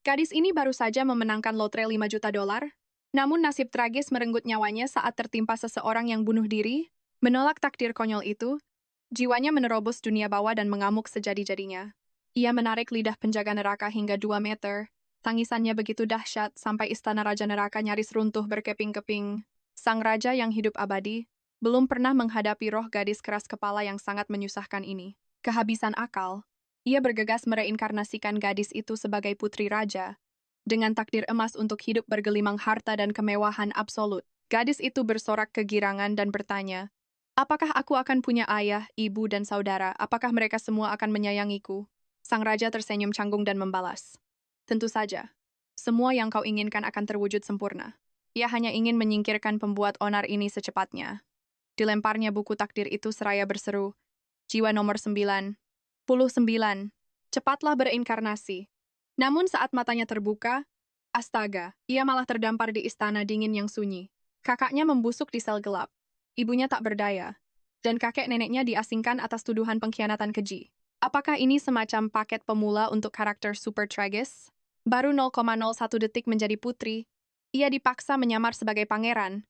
Gadis ini baru saja memenangkan lotre 5 juta dolar, namun nasib tragis merenggut nyawanya saat tertimpa seseorang yang bunuh diri, menolak takdir konyol itu, jiwanya menerobos dunia bawah dan mengamuk sejadi-jadinya. Ia menarik lidah penjaga neraka hingga 2 meter, tangisannya begitu dahsyat sampai istana Raja Neraka nyaris runtuh berkeping-keping. Sang Raja yang hidup abadi, belum pernah menghadapi roh gadis keras kepala yang sangat menyusahkan ini. Kehabisan akal, ia bergegas mereinkarnasikan gadis itu sebagai putri raja, dengan takdir emas untuk hidup bergelimang harta dan kemewahan absolut. Gadis itu bersorak kegirangan dan bertanya, apakah aku akan punya ayah, ibu, dan saudara? Apakah mereka semua akan menyayangiku? Sang raja tersenyum canggung dan membalas, tentu saja. Semua yang kau inginkan akan terwujud sempurna. Ia hanya ingin menyingkirkan pembuat onar ini secepatnya. Dilemparnya buku takdir itu seraya berseru, jiwa nomor 99, cepatlah berinkarnasi. Namun saat matanya terbuka, astaga, ia malah terdampar di istana dingin yang sunyi. Kakaknya membusuk di sel gelap. Ibunya tak berdaya. Dan kakek neneknya diasingkan atas tuduhan pengkhianatan keji. Apakah ini semacam paket pemula untuk karakter super tragis? Baru 0,01 detik menjadi putri, ia dipaksa menyamar sebagai pangeran.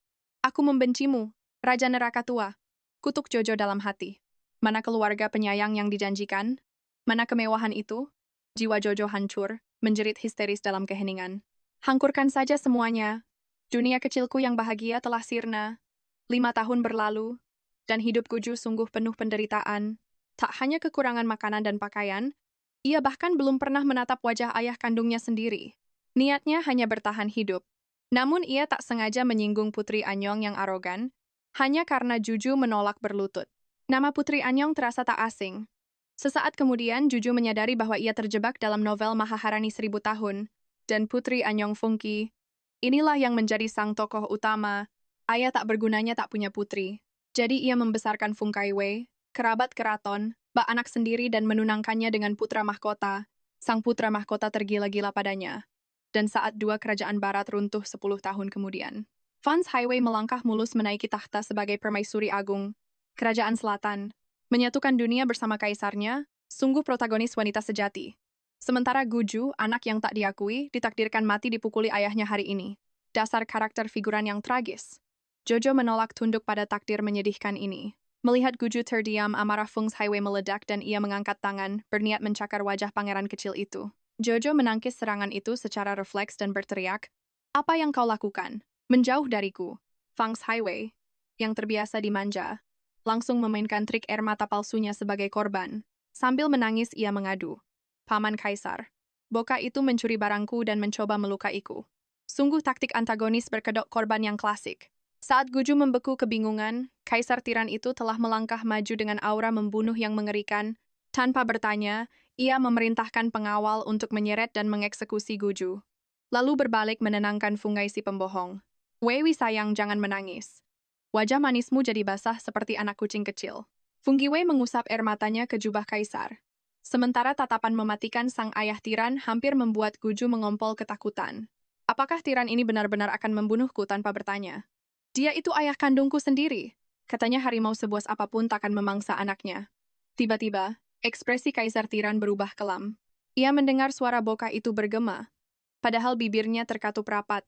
Aku membencimu, Raja Neraka Tua. Kutuk Jojo dalam hati. Mana keluarga penyayang yang dijanjikan? Mana kemewahan itu? Jiwa Jojo hancur, menjerit histeris dalam keheningan. Hangkurkan saja semuanya. Dunia kecilku yang bahagia telah sirna. 5 tahun berlalu, dan hidup Guju sungguh penuh penderitaan. Tak hanya kekurangan makanan dan pakaian, ia bahkan belum pernah menatap wajah ayah kandungnya sendiri. Niatnya hanya bertahan hidup. Namun ia tak sengaja menyinggung Putri Anyong yang arogan, hanya karena Juju menolak berlutut. Nama Putri Anyong terasa tak asing. Sesaat kemudian, Juju menyadari bahwa ia terjebak dalam novel Mahaharani 1000 tahun, dan Putri Anyong Fungki, inilah yang menjadi sang tokoh utama. Ayah tak bergunanya tak punya putri. Jadi ia membesarkan Fungkai Wei, kerabat keraton, bak anak sendiri dan menunangkannya dengan putra mahkota. Sang putra mahkota tergila-gila padanya. Dan saat dua kerajaan barat runtuh 10 tahun kemudian, Fans Highway melangkah mulus menaiki tahta sebagai permaisuri agung. Kerajaan Selatan, menyatukan dunia bersama kaisarnya, sungguh protagonis wanita sejati. Sementara Guju, anak yang tak diakui, ditakdirkan mati dipukuli ayahnya hari ini. Dasar karakter figuran yang tragis. Jojo menolak tunduk pada takdir menyedihkan ini. Melihat Guju terdiam, amarah Fung's Highway meledak dan ia mengangkat tangan, berniat mencakar wajah pangeran kecil itu. Jojo menangkis serangan itu secara refleks dan berteriak, apa yang kau lakukan? Menjauh dariku. Fung's Highway, yang terbiasa dimanja, langsung memainkan trik air mata palsunya sebagai korban. Sambil menangis ia mengadu, Paman Kaisar, Boka itu mencuri barangku dan mencoba melukaiku. Sungguh taktik antagonis berkedok korban yang klasik. Saat Guju membeku kebingungan, Kaisar Tiran itu telah melangkah maju dengan aura membunuh yang mengerikan. Tanpa bertanya, ia memerintahkan pengawal untuk menyeret dan mengeksekusi Guju. Lalu berbalik menenangkan Fungai si pembohong. Wewi sayang, jangan menangis. Wajah manismu jadi basah seperti anak kucing kecil. Funggiwei mengusap air matanya ke jubah Kaisar. Sementara tatapan mematikan sang ayah Tiran hampir membuat Guju mengompol ketakutan. Apakah Tiran ini benar-benar akan membunuhku tanpa bertanya? Dia itu ayah kandungku sendiri. Katanya harimau sebuas apapun takkan memangsa anaknya. Tiba-tiba, ekspresi Kaisar Tiran berubah kelam. Ia mendengar suara Boka itu bergema, padahal bibirnya terkatup rapat.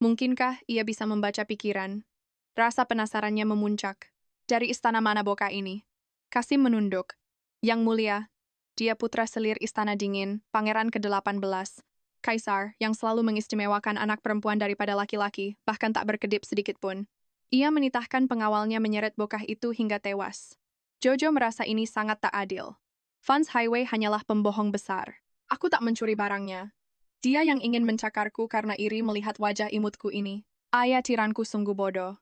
Mungkinkah ia bisa membaca pikiran? Rasa penasarannya memuncak. Dari istana mana Boka ini? Kasim menunduk. Yang mulia, dia putra selir istana dingin, pangeran ke-18. Kaisar, yang selalu mengistimewakan anak perempuan daripada laki-laki, bahkan tak berkedip sedikit pun. Ia menitahkan pengawalnya menyeret Bokah itu hingga tewas. Jojo merasa ini sangat tak adil. Fans Highway hanyalah pembohong besar. Aku tak mencuri barangnya. Dia yang ingin mencakarku karena iri melihat wajah imutku ini. Ayah tiranku sungguh bodoh.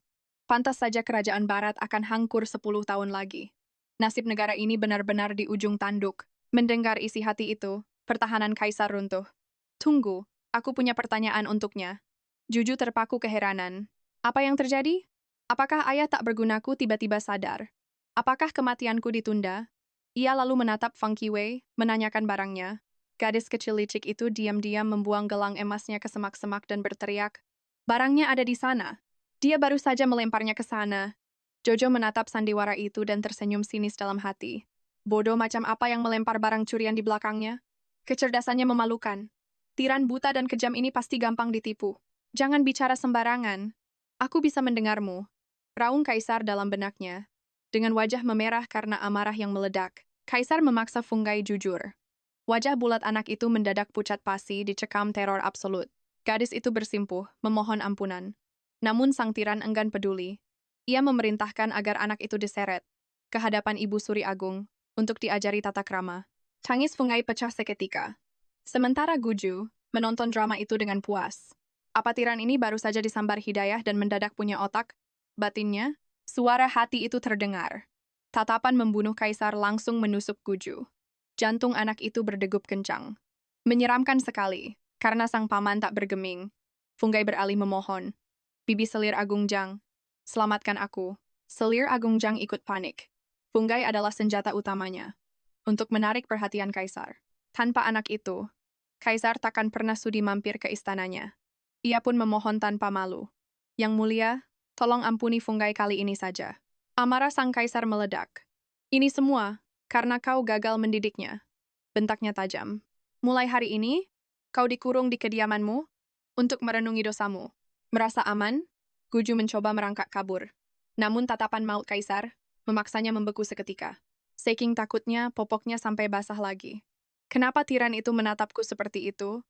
Pantas saja kerajaan barat akan hancur 10 tahun lagi. Nasib negara ini benar-benar di ujung tanduk. Mendengar isi hati itu, pertahanan kaisar runtuh. Tunggu, aku punya pertanyaan untuknya. Juju terpaku keheranan. Apa yang terjadi? Apakah ayah tak bergunaku tiba-tiba sadar? Apakah kematianku ditunda? Ia lalu menatap Fang Qiwei, menanyakan barangnya. Gadis kecil licik itu diam-diam membuang gelang emasnya ke semak-semak dan berteriak, barangnya ada di sana. Dia baru saja melemparnya ke sana. Jojo menatap sandiwara itu dan tersenyum sinis dalam hati. Bodoh macam apa yang melempar barang curian di belakangnya? Kecerdasannya memalukan. Tiran buta dan kejam ini pasti gampang ditipu. Jangan bicara sembarangan. Aku bisa mendengarmu. Raung Kaisar dalam benaknya. Dengan wajah memerah karena amarah yang meledak, Kaisar memaksa Funggai jujur. Wajah bulat anak itu mendadak pucat pasi dicekam teror absolut. Gadis itu bersimpuh, memohon ampunan. Namun sang tiran enggan peduli. Ia memerintahkan agar anak itu diseret ke hadapan Ibu Suri Agung untuk diajari tata krama. Tangis Funggai pecah seketika. Sementara Guju menonton drama itu dengan puas. Apa tiran ini baru saja disambar hidayah dan mendadak punya otak? Batinnya, suara hati itu terdengar. Tatapan membunuh Kaisar langsung menusuk Guju. Jantung anak itu berdegup kencang. Menyeramkan sekali, karena sang paman tak bergeming. Funggai beralih memohon. Bibi Selir Agung Jang, selamatkan aku. Selir Agung Jang ikut panik. Funggai adalah senjata utamanya untuk menarik perhatian Kaisar. Tanpa anak itu, Kaisar takkan pernah sudi mampir ke istananya. Ia pun memohon tanpa malu. Yang mulia, tolong ampuni Funggai kali ini saja. Amarah sang Kaisar meledak. Ini semua karena kau gagal mendidiknya. Bentaknya tajam. Mulai hari ini, kau dikurung di kediamanmu untuk merenungi dosamu. Merasa aman, Guju mencoba merangkak kabur. Namun tatapan maut Kaisar memaksanya membeku seketika. Saking takutnya, popoknya sampai basah lagi. Kenapa tiran itu menatapku seperti itu?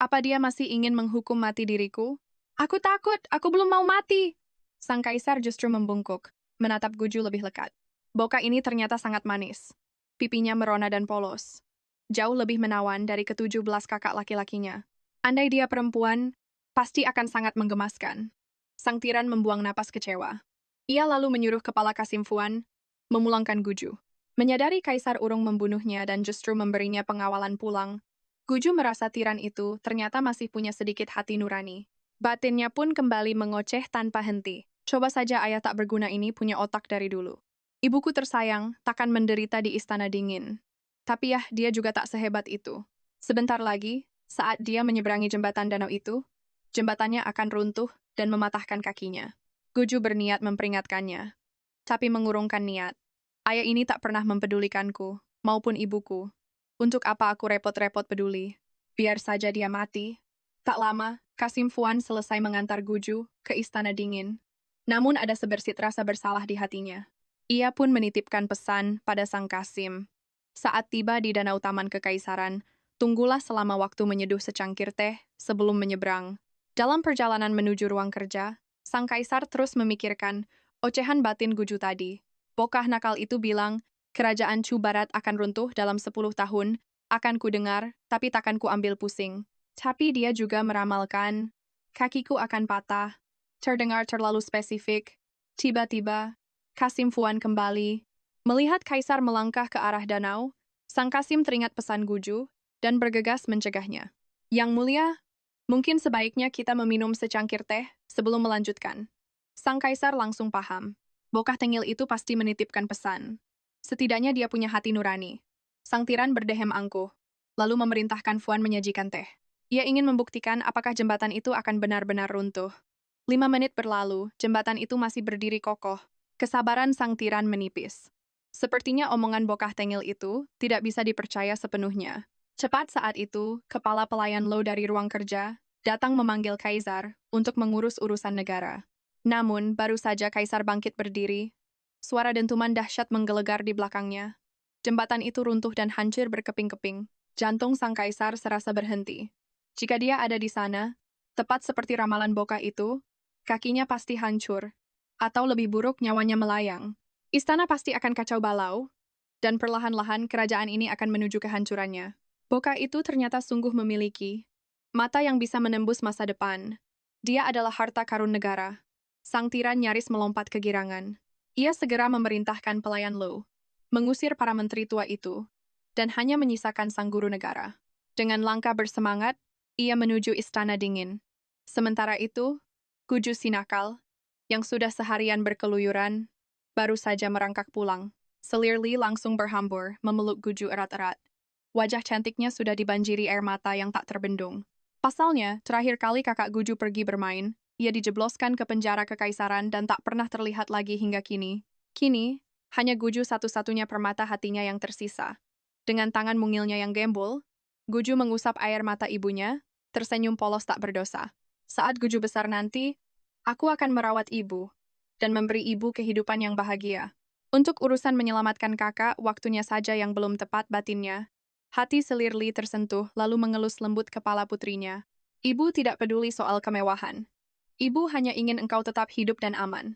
Apa dia masih ingin menghukum mati diriku? Aku takut, aku belum mau mati. Sang Kaisar justru membungkuk, menatap Guju lebih lekat. Boka ini ternyata sangat manis. Pipinya merona dan polos. Jauh lebih menawan dari ke-17 kakak laki-lakinya. Andai dia perempuan, pasti akan sangat menggemaskan. Sang tiran membuang napas kecewa. Ia lalu menyuruh kepala Kasim Fuan memulangkan Guju. Menyadari Kaisar urung membunuhnya dan justru memberinya pengawalan pulang, Guju merasa tiran itu ternyata masih punya sedikit hati nurani. Batinnya pun kembali mengoceh tanpa henti. Coba saja ayah tak berguna ini punya otak dari dulu. Ibuku tersayang takkan menderita di istana dingin. Tapi ya, dia juga tak sehebat itu. Sebentar lagi, saat dia menyeberangi jembatan danau itu, jembatannya akan runtuh dan mematahkan kakinya. Guju berniat memperingatkannya, tapi mengurungkan niat. Ayah ini tak pernah mempedulikanku, maupun ibuku. Untuk apa aku repot-repot peduli? Biar saja dia mati. Tak lama, Kasim Fuan selesai mengantar Guju ke istana dingin. Namun ada sebersit rasa bersalah di hatinya. Ia pun menitipkan pesan pada sang Kasim. Saat tiba di danau Taman Kekaisaran, tunggulah selama waktu menyeduh secangkir teh sebelum menyeberang. Dalam perjalanan menuju ruang kerja, sang Kaisar terus memikirkan ocehan batin Guju tadi. Bokah nakal itu bilang, kerajaan Chu Barat akan runtuh dalam 10 tahun, akan ku dengar, tapi takkan ku ambil pusing. Tapi dia juga meramalkan, kakiku akan patah. Terdengar terlalu spesifik. Tiba-tiba, Kasim Fuan kembali. Melihat Kaisar melangkah ke arah danau, sang Kasim teringat pesan Guju dan bergegas mencegahnya. Yang mulia, mungkin sebaiknya kita meminum secangkir teh sebelum melanjutkan. Sang Kaisar langsung paham. Bokah tengil itu pasti menitipkan pesan. Setidaknya dia punya hati nurani. Sang tiran berdehem angkuh, lalu memerintahkan Fuan menyajikan teh. Ia ingin membuktikan apakah jembatan itu akan benar-benar runtuh. 5 menit berlalu, jembatan itu masih berdiri kokoh. Kesabaran sang tiran menipis. Sepertinya omongan bokah tengil itu tidak bisa dipercaya sepenuhnya. Cepat saat itu, kepala pelayan Lo dari ruang kerja datang memanggil Kaisar untuk mengurus urusan negara. Namun, baru saja Kaisar bangkit berdiri, suara dentuman dahsyat menggelegar di belakangnya. Jembatan itu runtuh dan hancur berkeping-keping. Jantung sang Kaisar serasa berhenti. Jika dia ada di sana, tepat seperti ramalan bokah itu, kakinya pasti hancur, atau lebih buruk nyawanya melayang. Istana pasti akan kacau balau, dan perlahan-lahan kerajaan ini akan menuju kehancurannya. Bokah itu ternyata sungguh memiliki mata yang bisa menembus masa depan. Dia adalah harta karun negara. Sang tiran nyaris melompat kegirangan. Ia segera memerintahkan pelayan Lo mengusir para menteri tua itu, dan hanya menyisakan sang guru negara. Dengan langkah bersemangat, ia menuju istana dingin. Sementara itu, Guju si nakal, yang sudah seharian berkeluyuran, baru saja merangkak pulang. Selir Li langsung berhambur, memeluk Guju erat-erat. Wajah cantiknya sudah dibanjiri air mata yang tak terbendung. Pasalnya, terakhir kali kakak Guju pergi bermain, ia dijebloskan ke penjara kekaisaran dan tak pernah terlihat lagi hingga kini. Kini, hanya Guju satu-satunya permata hatinya yang tersisa. Dengan tangan mungilnya yang gembul, Guju mengusap air mata ibunya, tersenyum polos tak berdosa. Saat Guju besar nanti, aku akan merawat ibu dan memberi ibu kehidupan yang bahagia. Untuk urusan menyelamatkan kakak, waktunya saja yang belum tepat batinnya. Hati Selirli tersentuh lalu mengelus lembut kepala putrinya. Ibu tidak peduli soal kemewahan. Ibu hanya ingin engkau tetap hidup dan aman.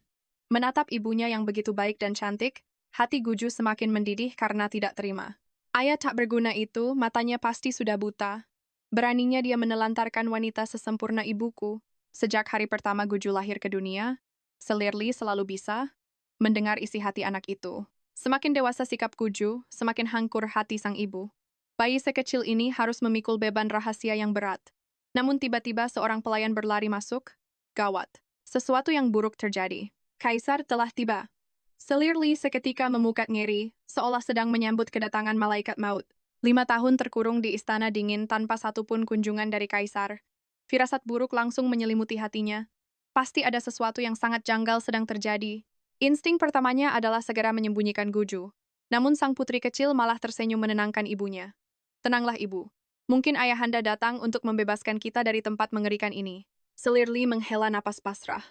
Menatap ibunya yang begitu baik dan cantik, hati Guju semakin mendidih karena tidak terima. Ayah tak berguna itu, matanya pasti sudah buta. Beraninya dia menelantarkan wanita sesempurna ibuku. Sejak hari pertama Guju lahir ke dunia, Selirli selalu bisa mendengar isi hati anak itu. Semakin dewasa sikap Guju, semakin hangkur hati sang ibu. Bayi sekecil ini harus memikul beban rahasia yang berat. Namun tiba-tiba seorang pelayan berlari masuk. Gawat. Sesuatu yang buruk terjadi. Kaisar telah tiba. Selirli seketika memukat ngeri, seolah sedang menyambut kedatangan malaikat maut. 5 tahun terkurung di istana dingin tanpa satupun kunjungan dari kaisar. Firasat buruk langsung menyelimuti hatinya. Pasti ada sesuatu yang sangat janggal sedang terjadi. Insting pertamanya adalah segera menyembunyikan Guju. Namun sang putri kecil malah tersenyum menenangkan ibunya. Tenanglah ibu. Mungkin ayahanda datang untuk membebaskan kita dari tempat mengerikan ini. Selirli menghela napas pasrah.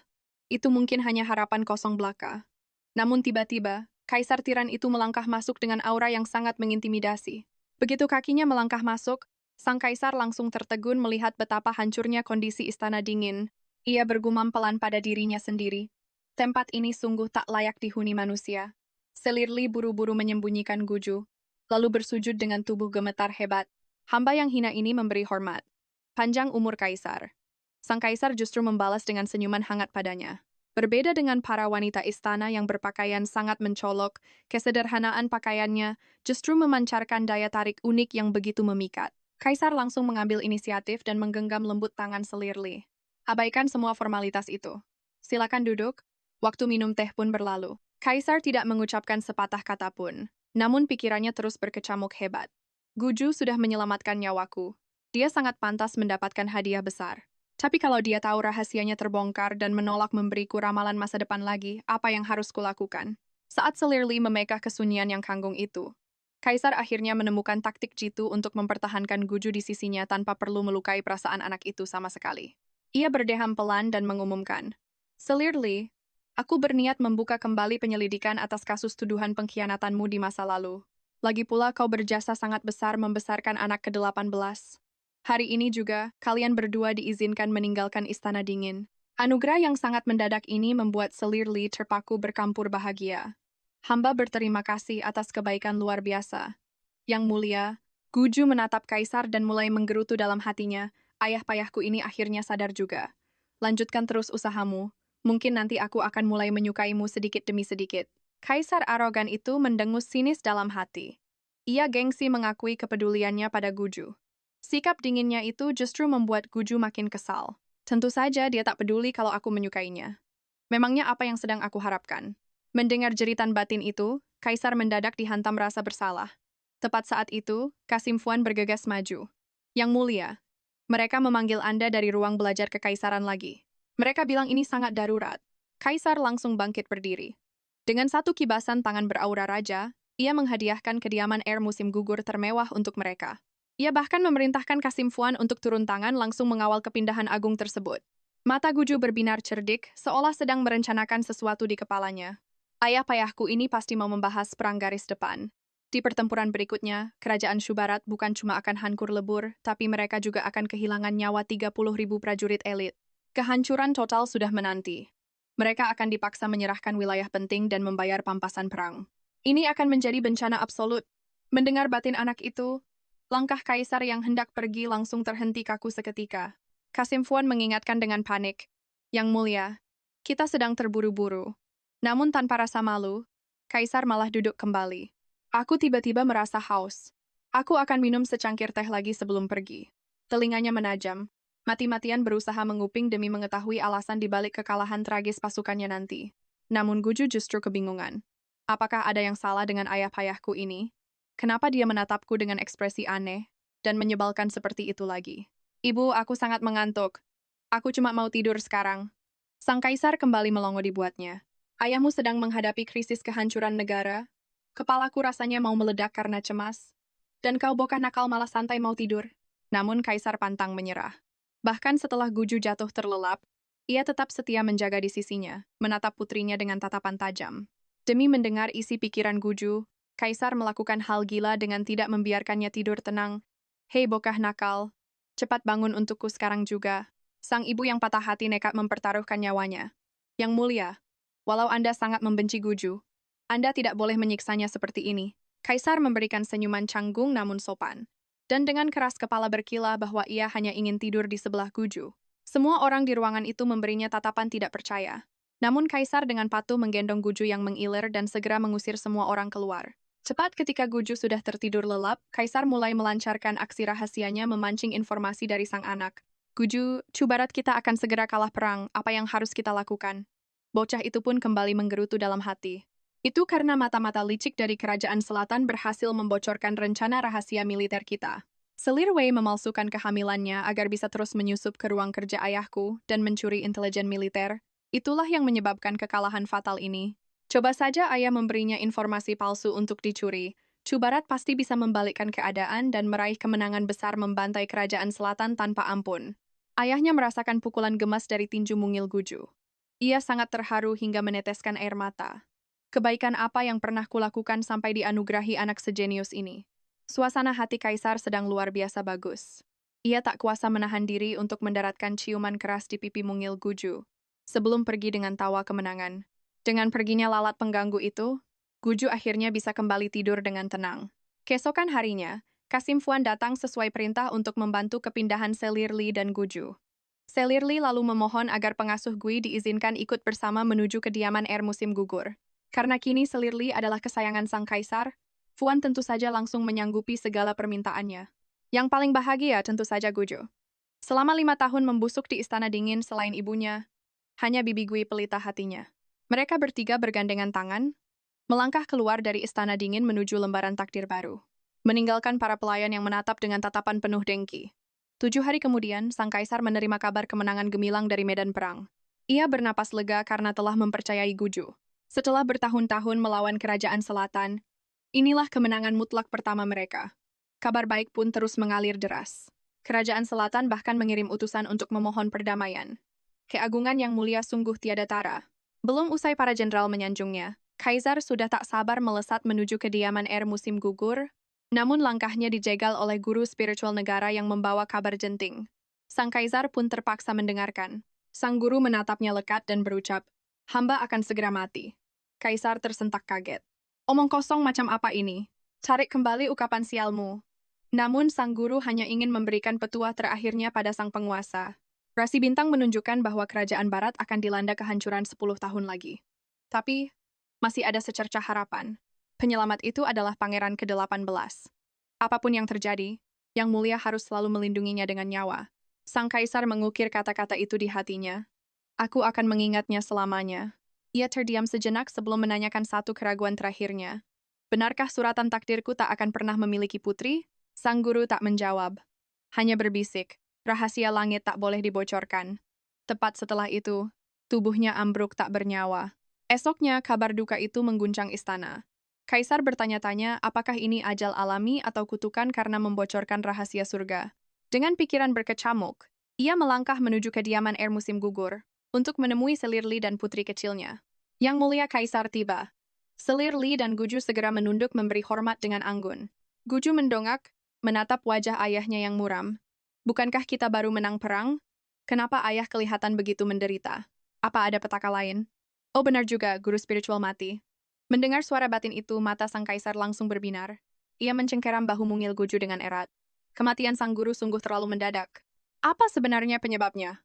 Itu mungkin hanya harapan kosong belaka. Namun tiba-tiba, kaisar tiran itu melangkah masuk dengan aura yang sangat mengintimidasi. Begitu kakinya melangkah masuk, sang kaisar langsung tertegun melihat betapa hancurnya kondisi istana dingin. Ia bergumam pelan pada dirinya sendiri. Tempat ini sungguh tak layak dihuni manusia. Selirli buru-buru menyembunyikan Guju, lalu bersujud dengan tubuh gemetar hebat. Hamba yang hina ini memberi hormat. Panjang umur kaisar. Sang kaisar justru membalas dengan senyuman hangat padanya. Berbeda dengan para wanita istana yang berpakaian sangat mencolok, kesederhanaan pakaiannya justru memancarkan daya tarik unik yang begitu memikat. Kaisar langsung mengambil inisiatif dan menggenggam lembut tangan Selirli. Abaikan semua formalitas itu. Silakan duduk. Waktu minum teh pun berlalu. Kaisar tidak mengucapkan sepatah kata pun, namun pikirannya terus berkecamuk hebat. Guju sudah menyelamatkan nyawaku. Dia sangat pantas mendapatkan hadiah besar. Tapi kalau dia tahu rahasianya terbongkar dan menolak memberiku ramalan masa depan lagi, apa yang harus kulakukan? Saat Selirli memekah kesunyian yang kanggung itu, Kaisar akhirnya menemukan taktik jitu untuk mempertahankan Guju di sisinya tanpa perlu melukai perasaan anak itu sama sekali. Ia berdeham pelan dan mengumumkan, Selirli, aku berniat membuka kembali penyelidikan atas kasus tuduhan pengkhianatanmu di masa lalu. Lagi pula kau berjasa sangat besar membesarkan anak ke-18. Hari ini juga, kalian berdua diizinkan meninggalkan istana dingin. Anugerah yang sangat mendadak ini membuat Selirli terpaku berkampur bahagia. Hamba berterima kasih atas kebaikan luar biasa. Yang mulia, Guju menatap kaisar dan mulai menggerutu dalam hatinya, ayah payahku ini akhirnya sadar juga. Lanjutkan terus usahamu, mungkin nanti aku akan mulai menyukaimu sedikit demi sedikit. Kaisar arogan itu mendengus sinis dalam hati. Ia gengsi mengakui kepeduliannya pada Guju. Sikap dinginnya itu justru membuat Guju makin kesal. Tentu saja dia tak peduli kalau aku menyukainya. Memangnya apa yang sedang aku harapkan? Mendengar jeritan batin itu, Kaisar mendadak dihantam rasa bersalah. Tepat saat itu, Kasim Fuan bergegas maju. Yang mulia, mereka memanggil Anda dari ruang belajar kekaisaran lagi. Mereka bilang ini sangat darurat. Kaisar langsung bangkit berdiri. Dengan satu kibasan tangan beraura raja, ia menghadiahkan kediaman air musim gugur termewah untuk mereka. Ia bahkan memerintahkan Kasim Fuan untuk turun tangan langsung mengawal kepindahan agung tersebut. Mata Guju berbinar cerdik, seolah sedang merencanakan sesuatu di kepalanya. Ayah payahku ini pasti mau membahas perang garis depan. Di pertempuran berikutnya, kerajaan Syubarat bukan cuma akan hancur lebur, tapi mereka juga akan kehilangan nyawa 30.000 prajurit elit. Kehancuran total sudah menanti. Mereka akan dipaksa menyerahkan wilayah penting dan membayar pampasan perang. Ini akan menjadi bencana absolut. Mendengar batin anak itu, langkah kaisar yang hendak pergi langsung terhenti kaku seketika. Kasim Fuan mengingatkan dengan panik, Yang mulia, kita sedang terburu-buru. Namun tanpa rasa malu, kaisar malah duduk kembali. Aku tiba-tiba merasa haus. Aku akan minum secangkir teh lagi sebelum pergi. Telinganya menajam. Mati-matian berusaha menguping demi mengetahui alasan dibalik kekalahan tragis pasukannya nanti. Namun Guju justru kebingungan. Apakah ada yang salah dengan ayah payahku ini? Kenapa dia menatapku dengan ekspresi aneh dan menyebalkan seperti itu lagi? Ibu, aku sangat mengantuk. Aku cuma mau tidur sekarang. Sang kaisar kembali melongo dibuatnya. Ayahmu sedang menghadapi krisis kehancuran negara. Kepalaku rasanya mau meledak karena cemas. Dan kau bocah nakal malah santai mau tidur. Namun kaisar pantang menyerah. Bahkan setelah Guju jatuh terlelap, ia tetap setia menjaga di sisinya, menatap putrinya dengan tatapan tajam. Demi mendengar isi pikiran Guju, Kaisar melakukan hal gila dengan tidak membiarkannya tidur tenang. Hei bokah nakal, cepat bangun untukku sekarang juga. Sang ibu yang patah hati nekat mempertaruhkan nyawanya. Yang mulia, walau Anda sangat membenci Guju, Anda tidak boleh menyiksanya seperti ini. Kaisar memberikan senyuman canggung namun sopan. Dan dengan keras kepala berkilah bahwa ia hanya ingin tidur di sebelah Guju. Semua orang di ruangan itu memberinya tatapan tidak percaya. Namun Kaisar dengan patuh menggendong Guju yang mengiler dan segera mengusir semua orang keluar. Cepat ketika Guju sudah tertidur lelap, Kaisar mulai melancarkan aksi rahasianya memancing informasi dari sang anak. Guju, Cubarat kita akan segera kalah perang, apa yang harus kita lakukan? Bocah itu pun kembali menggerutu dalam hati. Itu karena mata-mata licik dari Kerajaan Selatan berhasil membocorkan rencana rahasia militer kita. Selir Wei memalsukan kehamilannya agar bisa terus menyusup ke ruang kerja ayahku dan mencuri intelijen militer. Itulah yang menyebabkan kekalahan fatal ini. Coba saja ayah memberinya informasi palsu untuk dicuri. Cubarat pasti bisa membalikkan keadaan dan meraih kemenangan besar membantai Kerajaan Selatan tanpa ampun. Ayahnya merasakan pukulan gemas dari tinju mungil Guju. Ia sangat terharu hingga meneteskan air mata. Kebaikan apa yang pernah kulakukan sampai dianugerahi anak sejenius ini? Suasana hati Kaisar sedang luar biasa bagus. Ia tak kuasa menahan diri untuk mendaratkan ciuman keras di pipi mungil Guju, sebelum pergi dengan tawa kemenangan. Dengan perginya lalat pengganggu itu, Guju akhirnya bisa kembali tidur dengan tenang. Keesokan harinya, Kasim Fuan datang sesuai perintah untuk membantu kepindahan Selir Li dan Guju. Selir Li lalu memohon agar pengasuh Gui diizinkan ikut bersama menuju kediaman musim gugur. Karena kini Selir Li adalah kesayangan sang kaisar, Fuan tentu saja langsung menyanggupi segala permintaannya. Yang paling bahagia tentu saja Guju. Selama 5 tahun membusuk di istana dingin selain ibunya, hanya bibi Gui pelita hatinya. Mereka bertiga bergandengan tangan, melangkah keluar dari istana dingin menuju lembaran takdir baru. Meninggalkan para pelayan yang menatap dengan tatapan penuh dengki. 7 hari kemudian, sang kaisar menerima kabar kemenangan gemilang dari medan perang. Ia bernapas lega karena telah mempercayai Guju. Setelah bertahun-tahun melawan Kerajaan Selatan, inilah kemenangan mutlak pertama mereka. Kabar baik pun terus mengalir deras. Kerajaan Selatan bahkan mengirim utusan untuk memohon perdamaian. Keagungan yang mulia sungguh tiada tara. Belum usai para jenderal menyanjungnya, Kaisar sudah tak sabar melesat menuju kediaman musim gugur, namun langkahnya dijegal oleh guru spiritual negara yang membawa kabar genting. Sang Kaisar pun terpaksa mendengarkan. Sang guru menatapnya lekat dan berucap, "Hamba akan segera mati." Kaisar tersentak kaget. "Omong kosong macam apa ini? Cari kembali ukapan sialmu." Namun sang guru hanya ingin memberikan petua terakhirnya pada sang penguasa. Rasi bintang menunjukkan bahwa kerajaan barat akan dilanda kehancuran 10 tahun lagi. Tapi, masih ada secercah harapan. Penyelamat itu adalah pangeran ke-18. Apapun yang terjadi, Yang Mulia harus selalu melindunginya dengan nyawa. Sang kaisar mengukir kata-kata itu di hatinya. Aku akan mengingatnya selamanya. Ia terdiam sejenak sebelum menanyakan satu keraguan terakhirnya. Benarkah suratan takdirku tak akan pernah memiliki putri? Sang guru tak menjawab. Hanya berbisik, rahasia langit tak boleh dibocorkan. Tepat setelah itu, tubuhnya ambruk tak bernyawa. Esoknya, kabar duka itu mengguncang istana. Kaisar bertanya-tanya apakah ini ajal alami atau kutukan karena membocorkan rahasia surga. Dengan pikiran berkecamuk, ia melangkah menuju kediaman musim gugur untuk menemui Selir Li dan putri kecilnya. Yang Mulia Kaisar tiba. Selir Li dan Guju segera menunduk memberi hormat dengan anggun. Guju mendongak, menatap wajah ayahnya yang muram. Bukankah kita baru menang perang? Kenapa ayah kelihatan begitu menderita? Apa ada petaka lain? Oh benar juga, guru spiritual mati. Mendengar suara batin itu, mata sang kaisar langsung berbinar. Ia mencengkeram bahu mungil Guju dengan erat. Kematian sang guru sungguh terlalu mendadak. Apa sebenarnya penyebabnya?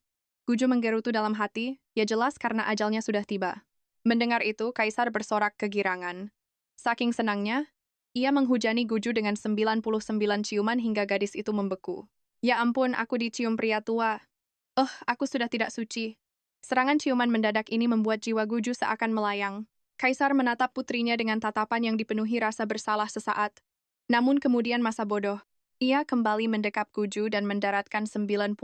Guju menggerutu dalam hati, ya jelas karena ajalnya sudah tiba. Mendengar itu, kaisar bersorak kegirangan. Saking senangnya, ia menghujani Guju dengan 99 ciuman hingga gadis itu membeku. Ya ampun, aku dicium pria tua. Aku sudah tidak suci. Serangan ciuman mendadak ini membuat jiwa Guju seakan melayang. Kaisar menatap putrinya dengan tatapan yang dipenuhi rasa bersalah sesaat. Namun kemudian masa bodoh. Ia kembali mendekap Guju dan mendaratkan 99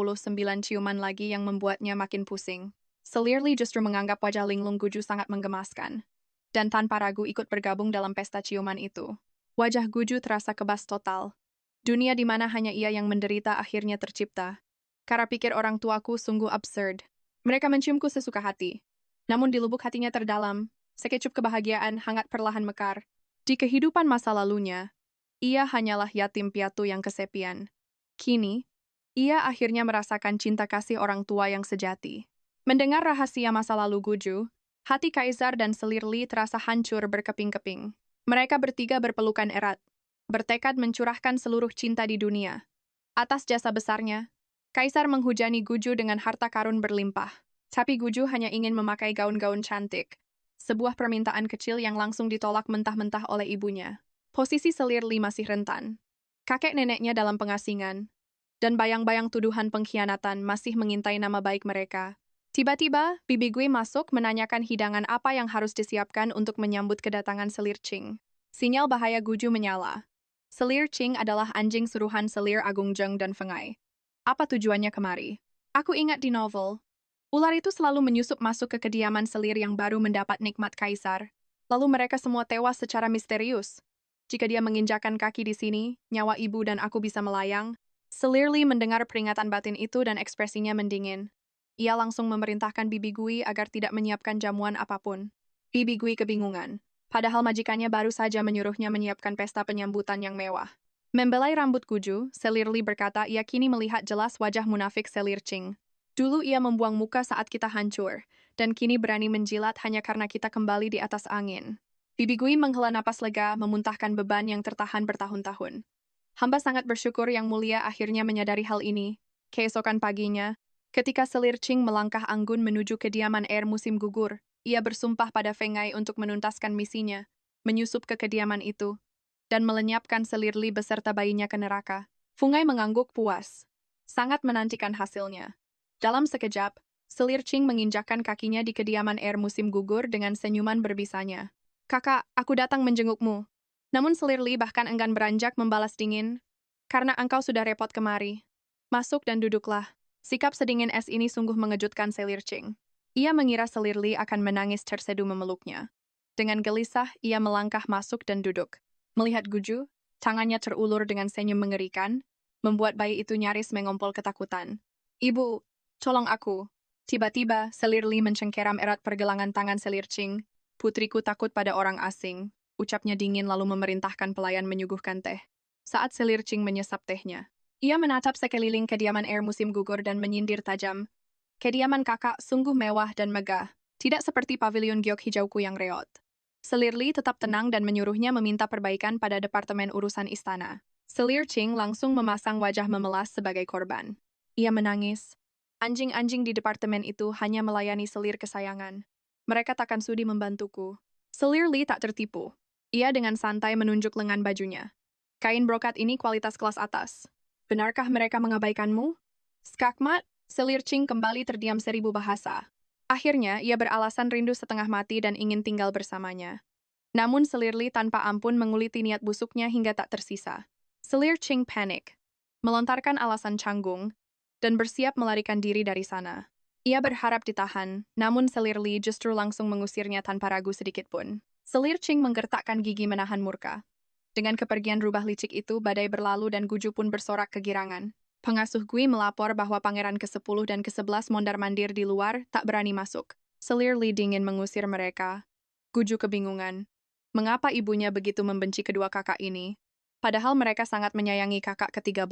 ciuman lagi yang membuatnya makin pusing. Selir Li justru menganggap wajah linglung Guju sangat menggemaskan. Dan tanpa ragu ikut bergabung dalam pesta ciuman itu. Wajah Guju terasa kebas total. Dunia di mana hanya ia yang menderita akhirnya tercipta. Cara pikir orang tuaku sungguh absurd. Mereka menciumku sesuka hati. Namun di lubuk hatinya terdalam, sekecup kebahagiaan hangat perlahan mekar. Di kehidupan masa lalunya, ia hanyalah yatim piatu yang kesepian. Kini, ia akhirnya merasakan cinta kasih orang tua yang sejati. Mendengar rahasia masa lalu Guju, hati Kaisar dan Selir Li terasa hancur berkeping-keping. Mereka bertiga berpelukan erat, bertekad mencurahkan seluruh cinta di dunia. Atas jasa besarnya, Kaisar menghujani Guju dengan harta karun berlimpah. Tapi Guju hanya ingin memakai gaun-gaun cantik. Sebuah permintaan kecil yang langsung ditolak mentah-mentah oleh ibunya. Posisi Selir Li masih rentan. Kakek neneknya dalam pengasingan, dan bayang-bayang tuduhan pengkhianatan masih mengintai nama baik mereka. Tiba-tiba, Bibi Gui masuk menanyakan hidangan apa yang harus disiapkan untuk menyambut kedatangan Selir Qing. Sinyal bahaya Guju menyala. Selir Qing adalah anjing suruhan Selir Agung Zheng dan Fengai. Apa tujuannya kemari? Aku ingat di novel, ular itu selalu menyusup masuk ke kediaman Selir yang baru mendapat nikmat Kaisar. Lalu mereka semua tewas secara misterius. Jika dia menginjakan kaki di sini, nyawa ibu dan aku bisa melayang. Selir Li mendengar peringatan batin itu dan ekspresinya mendingin. Ia langsung memerintahkan Bibi Gui agar tidak menyiapkan jamuan apapun. Bibi Gui kebingungan, padahal majikannya baru saja menyuruhnya menyiapkan pesta penyambutan yang mewah. Membelai rambut Guju, Selir Li berkata ia kini melihat jelas wajah munafik Selir Qing. Dulu ia membuang muka saat kita hancur, dan kini berani menjilat hanya karena kita kembali di atas angin. Bibi Gui menghela napas lega, memuntahkan beban yang tertahan bertahun-tahun. Hamba sangat bersyukur Yang Mulia akhirnya menyadari hal ini. Keesokan paginya, ketika Selir Qing melangkah anggun menuju kediaman air musim gugur, ia bersumpah pada Fengai untuk menuntaskan misinya, menyusup ke kediaman itu, dan melenyapkan Selir Li beserta bayinya ke neraka. Fungai mengangguk puas, sangat menantikan hasilnya. Dalam sekejap, Selir Qing menginjakkan kakinya di kediaman air musim gugur dengan senyuman berbisanya. Kakak, aku datang menjengukmu. Namun Selir Li bahkan enggan beranjak membalas dingin, karena engkau sudah repot kemari. Masuk dan duduklah. Sikap sedingin es ini sungguh mengejutkan Selir Qing. Ia mengira Selir Li akan menangis terseduh memeluknya. Dengan gelisah, ia melangkah masuk dan duduk. Melihat Guju, tangannya terulur dengan senyum mengerikan, membuat bayi itu nyaris mengompol ketakutan. Ibu, tolong aku. Tiba-tiba, Selir Li mencengkeram erat pergelangan tangan Selir Qing. Putriku takut pada orang asing. Ucapnya dingin lalu memerintahkan pelayan menyuguhkan teh. Saat Selir Qing menyesap tehnya, ia menatap sekeliling kediaman air musim gugur dan menyindir tajam. Kediaman kakak sungguh mewah dan megah, tidak seperti pavilion giok hijauku yang reot. Selir Li tetap tenang dan menyuruhnya meminta perbaikan pada Departemen Urusan Istana. Selir Qing langsung memasang wajah memelas sebagai korban. Ia menangis. Anjing-anjing di departemen itu hanya melayani Selir kesayangan. Mereka takkan sudi membantuku. Selir Li tak tertipu. Ia dengan santai menunjuk lengan bajunya. Kain brokat ini kualitas kelas atas. Benarkah mereka mengabaikanmu? Skakmat, Selir Qing kembali terdiam 1000 bahasa. Akhirnya, ia beralasan rindu setengah mati dan ingin tinggal bersamanya. Namun Selir Li tanpa ampun menguliti niat busuknya hingga tak tersisa. Selir Qing panik, melontarkan alasan canggung, dan bersiap melarikan diri dari sana. Ia berharap ditahan, namun Selir Li justru langsung mengusirnya tanpa ragu sedikitpun. Selir Qing menggertakkan gigi menahan murka. Dengan kepergian rubah licik itu, badai berlalu dan Guju pun bersorak kegirangan. Pengasuh Gui melapor bahwa pangeran ke-10 dan ke-11 mondar-mandir di luar tak berani masuk. Selir Li dingin mengusir mereka. Guju kebingungan. Mengapa ibunya begitu membenci kedua kakak ini? Padahal mereka sangat menyayangi kakak ke-13.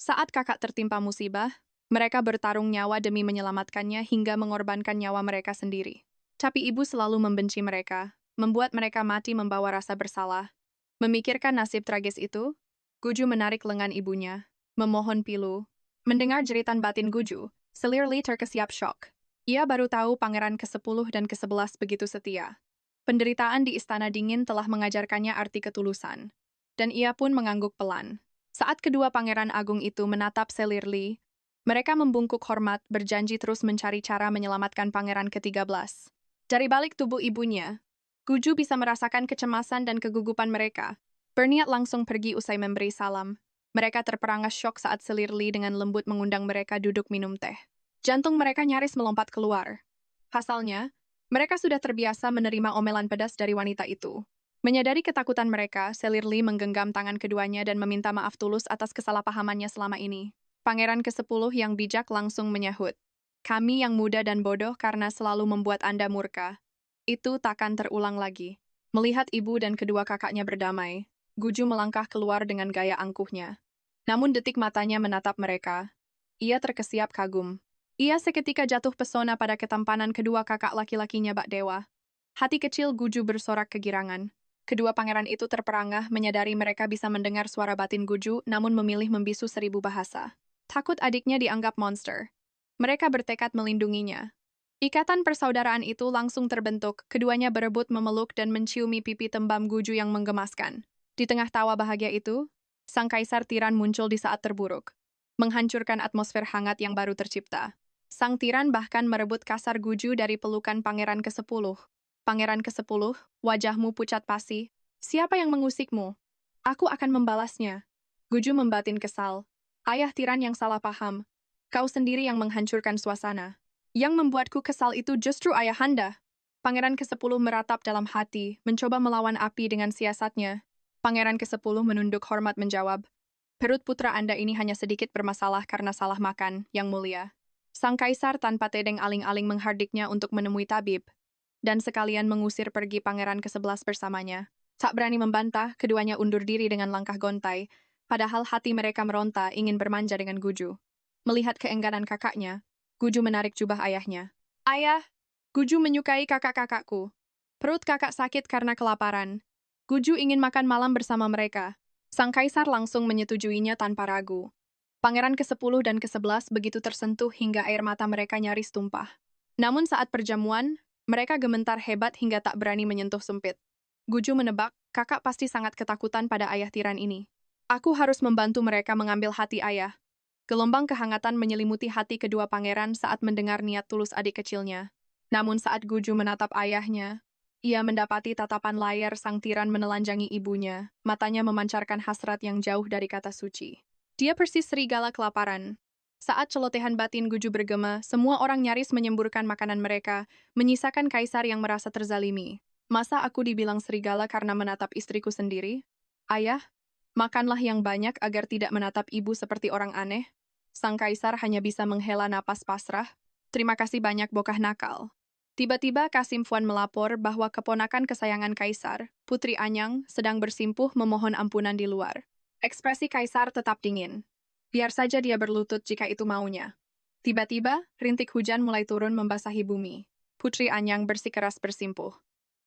Saat kakak tertimpa musibah, mereka bertarung nyawa demi menyelamatkannya hingga mengorbankan nyawa mereka sendiri. Tapi ibu selalu membenci mereka, membuat mereka mati membawa rasa bersalah. Memikirkan nasib tragis itu, Guju menarik lengan ibunya, memohon pilu. Mendengar jeritan batin Guju, Selir Li terkesiap syok. Ia baru tahu pangeran ke-10 dan ke-11 begitu setia. Penderitaan di istana dingin telah mengajarkannya arti ketulusan. Dan ia pun mengangguk pelan. Saat kedua pangeran agung itu menatap Selir Li, mereka membungkuk hormat berjanji terus mencari cara menyelamatkan pangeran ke-13. Dari balik tubuh ibunya, Guju bisa merasakan kecemasan dan kegugupan mereka. Berniat langsung pergi usai memberi salam. Mereka terperangas syok saat Selir Li dengan lembut mengundang mereka duduk minum teh. Jantung mereka nyaris melompat keluar. Pasalnya, mereka sudah terbiasa menerima omelan pedas dari wanita itu. Menyadari ketakutan mereka, Selir Li menggenggam tangan keduanya dan meminta maaf tulus atas kesalahpahamannya selama ini. Pangeran ke-10 yang bijak langsung menyahut. Kami yang muda dan bodoh karena selalu membuat Anda murka. Itu takkan terulang lagi. Melihat ibu dan kedua kakaknya berdamai, Guju melangkah keluar dengan gaya angkuhnya. Namun detik matanya menatap mereka. Ia terkesiap kagum. Ia seketika jatuh pesona pada ketampanan kedua kakak laki-lakinya bak dewa. Hati kecil Guju bersorak kegirangan. Kedua pangeran itu terperangah menyadari mereka bisa mendengar suara batin Guju namun memilih membisu 1000 bahasa. Takut adiknya dianggap monster. Mereka bertekad melindunginya. Ikatan persaudaraan itu langsung terbentuk, keduanya berebut memeluk dan menciumi pipi tembam Guju yang menggemaskan. Di tengah tawa bahagia itu, sang kaisar tiran muncul di saat terburuk, menghancurkan atmosfer hangat yang baru tercipta. Sang tiran bahkan merebut kasar Guju dari pelukan pangeran ke-10. Pangeran ke-10, wajahmu pucat pasi. Siapa yang mengusikmu? Aku akan membalasnya. Guju membatin kesal. Ayah tiran yang salah paham. Kau sendiri yang menghancurkan suasana. Yang membuatku kesal itu justru ayahanda. Pangeran ke-10 meratap dalam hati, mencoba melawan api dengan siasatnya. Pangeran ke-10 menunduk hormat menjawab, perut putra Anda ini hanya sedikit bermasalah karena salah makan, Yang Mulia. Sang kaisar tanpa tedeng aling-aling menghardiknya untuk menemui tabib, dan sekalian mengusir pergi pangeran ke-11 bersamanya. Tak berani membantah, keduanya undur diri dengan langkah gontai, padahal hati mereka meronta ingin bermanja dengan Guju. Melihat keengganan kakaknya, Guju menarik jubah ayahnya. Ayah, Guju menyukai kakak-kakakku. Perut kakak sakit karena kelaparan. Guju ingin makan malam bersama mereka. Sang kaisar langsung menyetujuinya tanpa ragu. Pangeran ke-10 dan ke-11 begitu tersentuh hingga air mata mereka nyaris tumpah. Namun saat perjamuan, mereka gementar hebat hingga tak berani menyentuh sumpit. Guju menebak, kakak pasti sangat ketakutan pada ayah tiran ini. Aku harus membantu mereka mengambil hati ayah. Gelombang kehangatan menyelimuti hati kedua pangeran saat mendengar niat tulus adik kecilnya. Namun saat Guju menatap ayahnya, ia mendapati tatapan layar sang tiran menelanjangi ibunya, matanya memancarkan hasrat yang jauh dari kata suci. Dia persis serigala kelaparan. Saat celotehan batin Guju bergema, semua orang nyaris menyemburkan makanan mereka, menyisakan kaisar yang merasa terzalimi. Masa aku dibilang serigala karena menatap istriku sendiri? Ayah, makanlah yang banyak agar tidak menatap ibu seperti orang aneh. Sang kaisar hanya bisa menghela napas pasrah. Terima kasih banyak bokah nakal. Tiba-tiba Kasim Fuan melapor bahwa keponakan kesayangan kaisar, Putri Anyang, sedang bersimpuh memohon ampunan di luar. Ekspresi kaisar tetap dingin. Biar saja dia berlutut jika itu maunya. Tiba-tiba, rintik hujan mulai turun membasahi bumi. Putri Anyang bersikeras bersimpuh.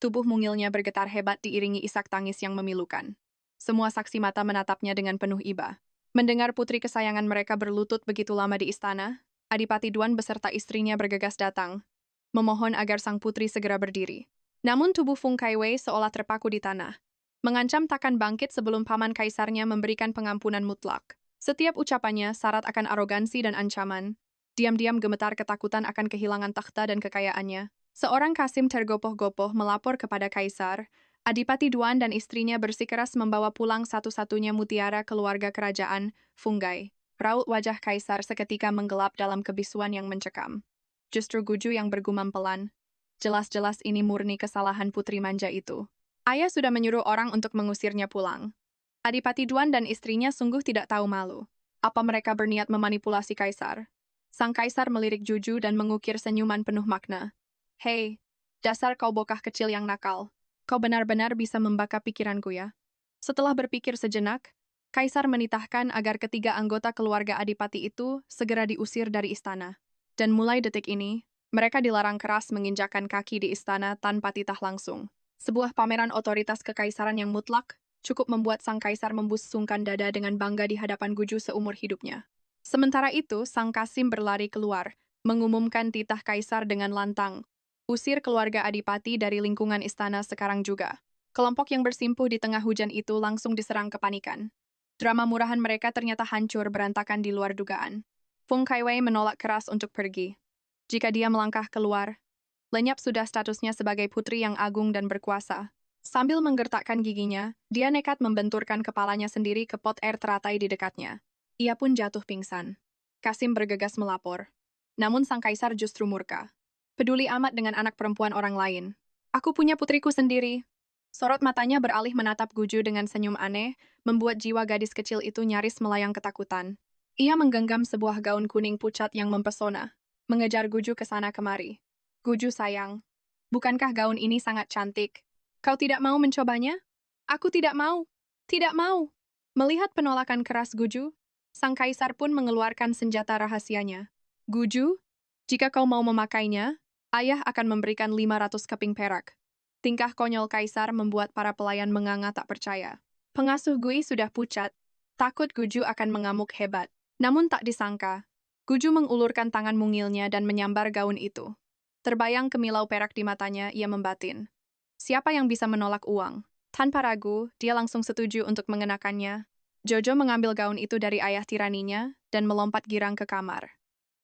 Tubuh mungilnya bergetar hebat diiringi isak tangis yang memilukan. Semua saksi mata menatapnya dengan penuh iba. Mendengar putri kesayangan mereka berlutut begitu lama di istana, Adipati Duan beserta istrinya bergegas datang, memohon agar sang putri segera berdiri. Namun tubuh Fung Kaiwei seolah terpaku di tanah, mengancam takkan bangkit sebelum paman kaisarnya memberikan pengampunan mutlak. Setiap ucapannya syarat akan arogansi dan ancaman. Diam-diam gemetar ketakutan akan kehilangan takhta dan kekayaannya. Seorang Kasim tergopoh-gopoh melapor kepada kaisar. Adipati Duan dan istrinya bersikeras membawa pulang satu-satunya mutiara keluarga kerajaan, Funggai. Raut wajah kaisar seketika menggelap dalam kebisuan yang mencekam. Justru Guju yang bergumam pelan. Jelas-jelas ini murni kesalahan putri manja itu. Ayah sudah menyuruh orang untuk mengusirnya pulang. Adipati Duan dan istrinya sungguh tidak tahu malu. Apa mereka berniat memanipulasi kaisar? Sang kaisar melirik Juju dan mengukir senyuman penuh makna. Hei, dasar kau bokah kecil yang nakal. Kau benar-benar bisa membaka pikiranku ya. Setelah berpikir sejenak, kaisar menitahkan agar ketiga anggota keluarga Adipati itu segera diusir dari istana. Dan mulai detik ini, mereka dilarang keras menginjakkan kaki di istana tanpa titah langsung. Sebuah pameran otoritas kekaisaran yang mutlak cukup membuat sang kaisar membusungkan dada dengan bangga di hadapan Guju seumur hidupnya. Sementara itu, sang Kasim berlari keluar, mengumumkan titah kaisar dengan lantang. Usir keluarga Adipati dari lingkungan istana sekarang juga. Kelompok yang bersimpuh di tengah hujan itu langsung diserang kepanikan. Drama murahan mereka ternyata hancur berantakan di luar dugaan. Fung Kaiwei menolak keras untuk pergi. Jika dia melangkah keluar, lenyap sudah statusnya sebagai putri yang agung dan berkuasa. Sambil menggertakkan giginya, dia nekat membenturkan kepalanya sendiri ke pot air teratai di dekatnya. Ia pun jatuh pingsan. Kasim bergegas melapor. Namun sang kaisar justru murka. Peduli amat dengan anak perempuan orang lain. Aku punya putriku sendiri. Sorot matanya beralih menatap Guju dengan senyum aneh, membuat jiwa gadis kecil itu nyaris melayang ketakutan. Ia menggenggam sebuah gaun kuning pucat yang mempesona, mengejar Guju ke sana kemari. Guju sayang, bukankah gaun ini sangat cantik? Kau tidak mau mencobanya? Aku tidak mau. Tidak mau. Melihat penolakan keras Guju, sang kaisar pun mengeluarkan senjata rahasianya. Guju, jika kau mau memakainya, ayah akan memberikan 500 keping perak. Tingkah konyol kaisar membuat para pelayan menganga tak percaya. Pengasuh Gui sudah pucat, takut Guju akan mengamuk hebat. Namun tak disangka, Guju mengulurkan tangan mungilnya dan menyambar gaun itu. Terbayang kemilau perak di matanya, ia membatin. Siapa yang bisa menolak uang? Tanpa ragu, dia langsung setuju untuk mengenakannya. Jojo mengambil gaun itu dari ayah tiraninya dan melompat girang ke kamar.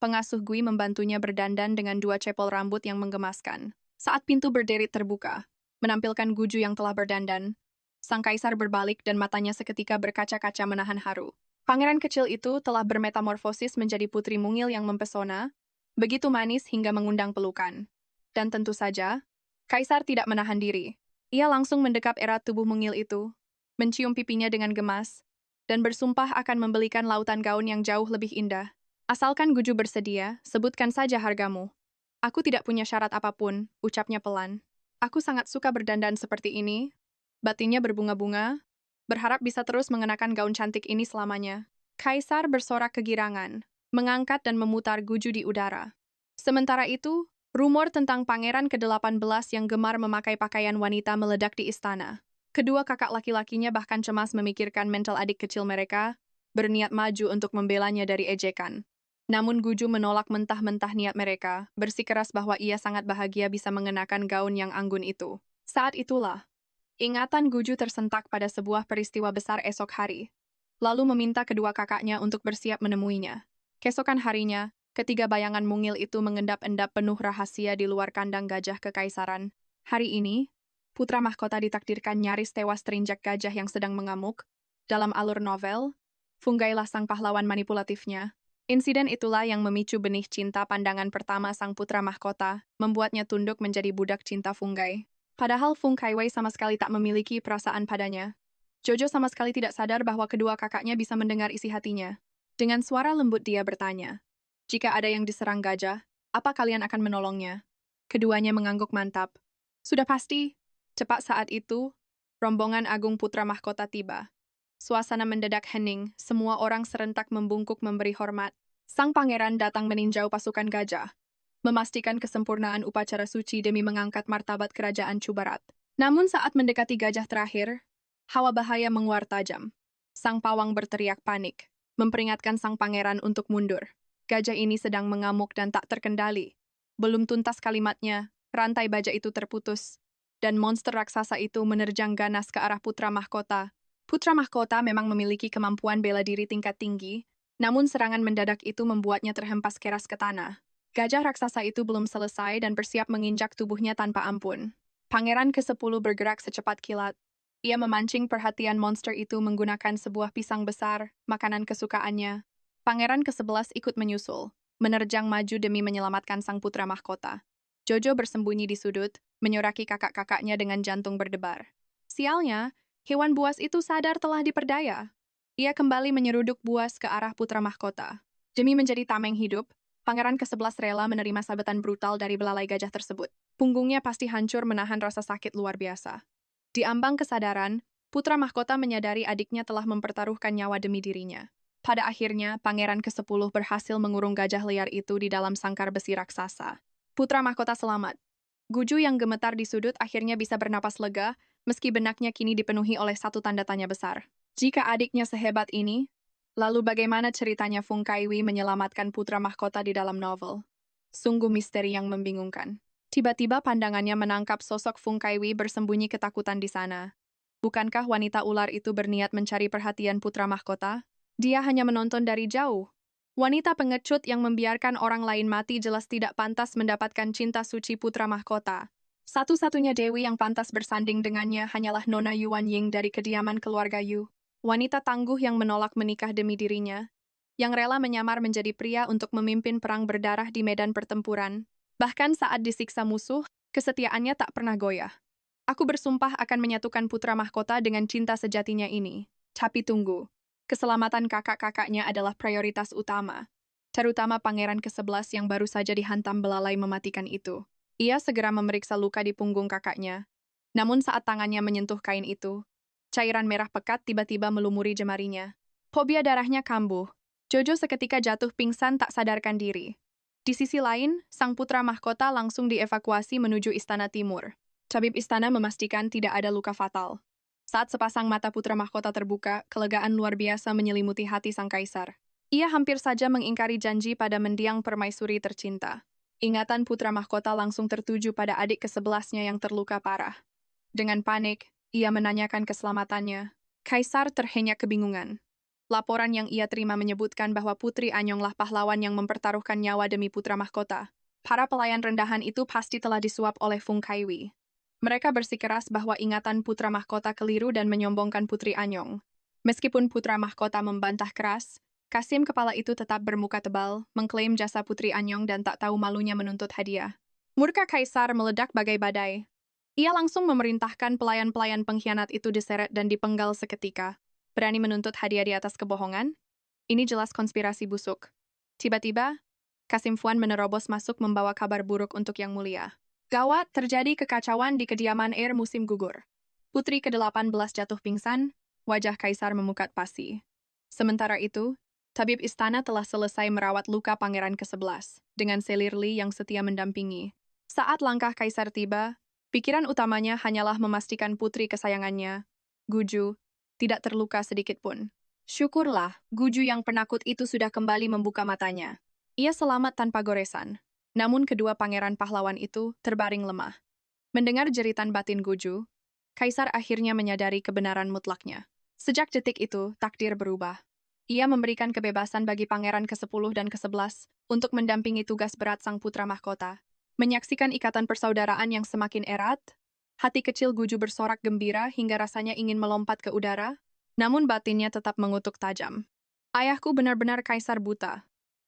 Pengasuh Gui membantunya berdandan dengan dua cepol rambut yang menggemaskan. Saat pintu berderet terbuka, menampilkan Guju yang telah berdandan, sang kaisar berbalik dan matanya seketika berkaca-kaca menahan haru. Pangeran kecil itu telah bermetamorfosis menjadi putri mungil yang mempesona, begitu manis hingga mengundang pelukan. Dan tentu saja, kaisar tidak menahan diri. Ia langsung mendekap erat tubuh mungil itu, mencium pipinya dengan gemas, dan bersumpah akan membelikan lautan gaun yang jauh lebih indah. Asalkan Guju bersedia, sebutkan saja hargamu. Aku tidak punya syarat apapun, ucapnya pelan. Aku sangat suka berdandan seperti ini. Batinnya berbunga-bunga, berharap bisa terus mengenakan gaun cantik ini selamanya. Kaisar bersorak kegirangan, mengangkat dan memutar Guju di udara. Sementara itu, rumor tentang pangeran ke-18 yang gemar memakai pakaian wanita meledak di istana. Kedua kakak laki-lakinya bahkan cemas memikirkan mental adik kecil mereka, berniat maju untuk membelanya dari ejekan. Namun Guju menolak mentah-mentah niat mereka, bersikeras bahwa ia sangat bahagia bisa mengenakan gaun yang anggun itu. Saat itulah, ingatan Guju tersentak pada sebuah peristiwa besar esok hari, lalu meminta kedua kakaknya untuk bersiap menemuinya. Keesokan harinya, ketiga bayangan mungil itu mengendap-endap penuh rahasia di luar kandang gajah kekaisaran. Hari ini, putra mahkota ditakdirkan nyaris tewas terinjak gajah yang sedang mengamuk. Dalam alur novel, Funggailah sang pahlawan manipulatifnya. Insiden itulah yang memicu benih cinta pandangan pertama sang putra mahkota, membuatnya tunduk menjadi budak cinta Funggai. Padahal Fung Kaiwei sama sekali tak memiliki perasaan padanya. Jojo sama sekali tidak sadar bahwa kedua kakaknya bisa mendengar isi hatinya. Dengan suara lembut dia bertanya, "Jika ada yang diserang gajah, apa kalian akan menolongnya?" Keduanya mengangguk mantap. "Sudah pasti." Cepat saat itu, rombongan agung putra mahkota tiba. Suasana mendadak hening, semua orang serentak membungkuk memberi hormat. Sang pangeran datang meninjau pasukan gajah, memastikan kesempurnaan upacara suci demi mengangkat martabat kerajaan Cubarat. Namun saat mendekati gajah terakhir, hawa bahaya menguar tajam. Sang pawang berteriak panik, memperingatkan sang pangeran untuk mundur. Gajah ini sedang mengamuk dan tak terkendali. Belum tuntas kalimatnya, rantai baja itu terputus, dan monster raksasa itu menerjang ganas ke arah putra mahkota. Putra mahkota memang memiliki kemampuan bela diri tingkat tinggi, namun serangan mendadak itu membuatnya terhempas keras ke tanah. Gajah raksasa itu belum selesai dan bersiap menginjak tubuhnya tanpa ampun. Pangeran ke-10 bergerak secepat kilat. Ia memancing perhatian monster itu menggunakan sebuah pisang besar, makanan kesukaannya. Pangeran ke-11 ikut menyusul, menerjang maju demi menyelamatkan sang putra mahkota. Jojo bersembunyi di sudut, menyoraki kakak-kakaknya dengan jantung berdebar. Sialnya, hewan buas itu sadar telah diperdaya. Ia kembali menyeruduk buas ke arah putra mahkota. Demi menjadi tameng hidup, Pangeran ke-11 rela menerima sabetan brutal dari belalai gajah tersebut. Punggungnya pasti hancur menahan rasa sakit luar biasa. Di ambang kesadaran, putra mahkota menyadari adiknya telah mempertaruhkan nyawa demi dirinya. Pada akhirnya, Pangeran ke-10 berhasil mengurung gajah liar itu di dalam sangkar besi raksasa. Putra mahkota selamat. Guju yang gemetar di sudut akhirnya bisa bernapas lega, meski benaknya kini dipenuhi oleh satu tanda tanya besar. Jika adiknya sehebat ini, lalu bagaimana ceritanya Fung Kaiwi menyelamatkan putra mahkota di dalam novel? Sungguh misteri yang membingungkan. Tiba-tiba pandangannya menangkap sosok Fung Kaiwi bersembunyi ketakutan di sana. Bukankah wanita ular itu berniat mencari perhatian putra mahkota? Dia hanya menonton dari jauh. Wanita pengecut yang membiarkan orang lain mati jelas tidak pantas mendapatkan cinta suci putra mahkota. Satu-satunya dewi yang pantas bersanding dengannya hanyalah Nona Yuan Ying dari kediaman keluarga Yu. Wanita tangguh yang menolak menikah demi dirinya, yang rela menyamar menjadi pria untuk memimpin perang berdarah di medan pertempuran. Bahkan saat disiksa musuh, kesetiaannya tak pernah goyah. Aku bersumpah akan menyatukan putra mahkota dengan cinta sejatinya ini. Tapi tunggu. Keselamatan kakak-kakaknya adalah prioritas utama, terutama pangeran ke-11 yang baru saja dihantam belalai mematikan itu. Ia segera memeriksa luka di punggung kakaknya. Namun saat tangannya menyentuh kain itu, cairan merah pekat tiba-tiba melumuri jemarinya. Fobia darahnya kambuh. Jojo seketika jatuh pingsan tak sadarkan diri. Di sisi lain, sang putra mahkota langsung dievakuasi menuju istana timur. Tabib istana memastikan tidak ada luka fatal. Saat sepasang mata putra mahkota terbuka, kelegaan luar biasa menyelimuti hati sang kaisar. Ia hampir saja mengingkari janji pada mendiang permaisuri tercinta. Ingatan putra mahkota langsung tertuju pada adik ke-11-nya yang terluka parah. Dengan panik, ia menanyakan keselamatannya. Kaisar terhenyak kebingungan. Laporan yang ia terima menyebutkan bahwa Putri Anyonglah pahlawan yang mempertaruhkan nyawa demi putra mahkota. Para pelayan rendahan itu pasti telah disuap oleh Fung Kaiwi. Mereka bersikeras bahwa ingatan putra mahkota keliru dan menyombongkan Putri Anyong. Meskipun putra mahkota membantah keras, Kasim kepala itu tetap bermuka tebal, mengklaim jasa Putri Anyong dan tak tahu malunya menuntut hadiah. Murka Kaisar meledak bagai badai. Ia langsung memerintahkan pelayan-pelayan pengkhianat itu diseret dan dipenggal seketika. Berani menuntut hadiah di atas kebohongan? Ini jelas konspirasi busuk. Tiba-tiba, Kasim Fuan menerobos masuk membawa kabar buruk untuk Yang Mulia. Gawat, terjadi kekacauan di kediaman Air musim gugur. Putri ke-18 jatuh pingsan, wajah Kaisar memukat pasi. Sementara itu, tabib istana telah selesai merawat luka pangeran ke-11, dengan selir Li yang setia mendampingi. Saat langkah Kaisar tiba, pikiran utamanya hanyalah memastikan putri kesayangannya, Guju, tidak terluka sedikit pun. Syukurlah, Guju yang penakut itu sudah kembali membuka matanya. Ia selamat tanpa goresan. Namun kedua pangeran pahlawan itu terbaring lemah. Mendengar jeritan batin Guju, Kaisar akhirnya menyadari kebenaran mutlaknya. Sejak detik itu, takdir berubah. Ia memberikan kebebasan bagi pangeran ke-10 dan ke-11 untuk mendampingi tugas berat sang putra mahkota. Menyaksikan ikatan persaudaraan yang semakin erat, hati kecil Guju bersorak gembira hingga rasanya ingin melompat ke udara, namun batinnya tetap mengutuk tajam. Ayahku benar-benar kaisar buta.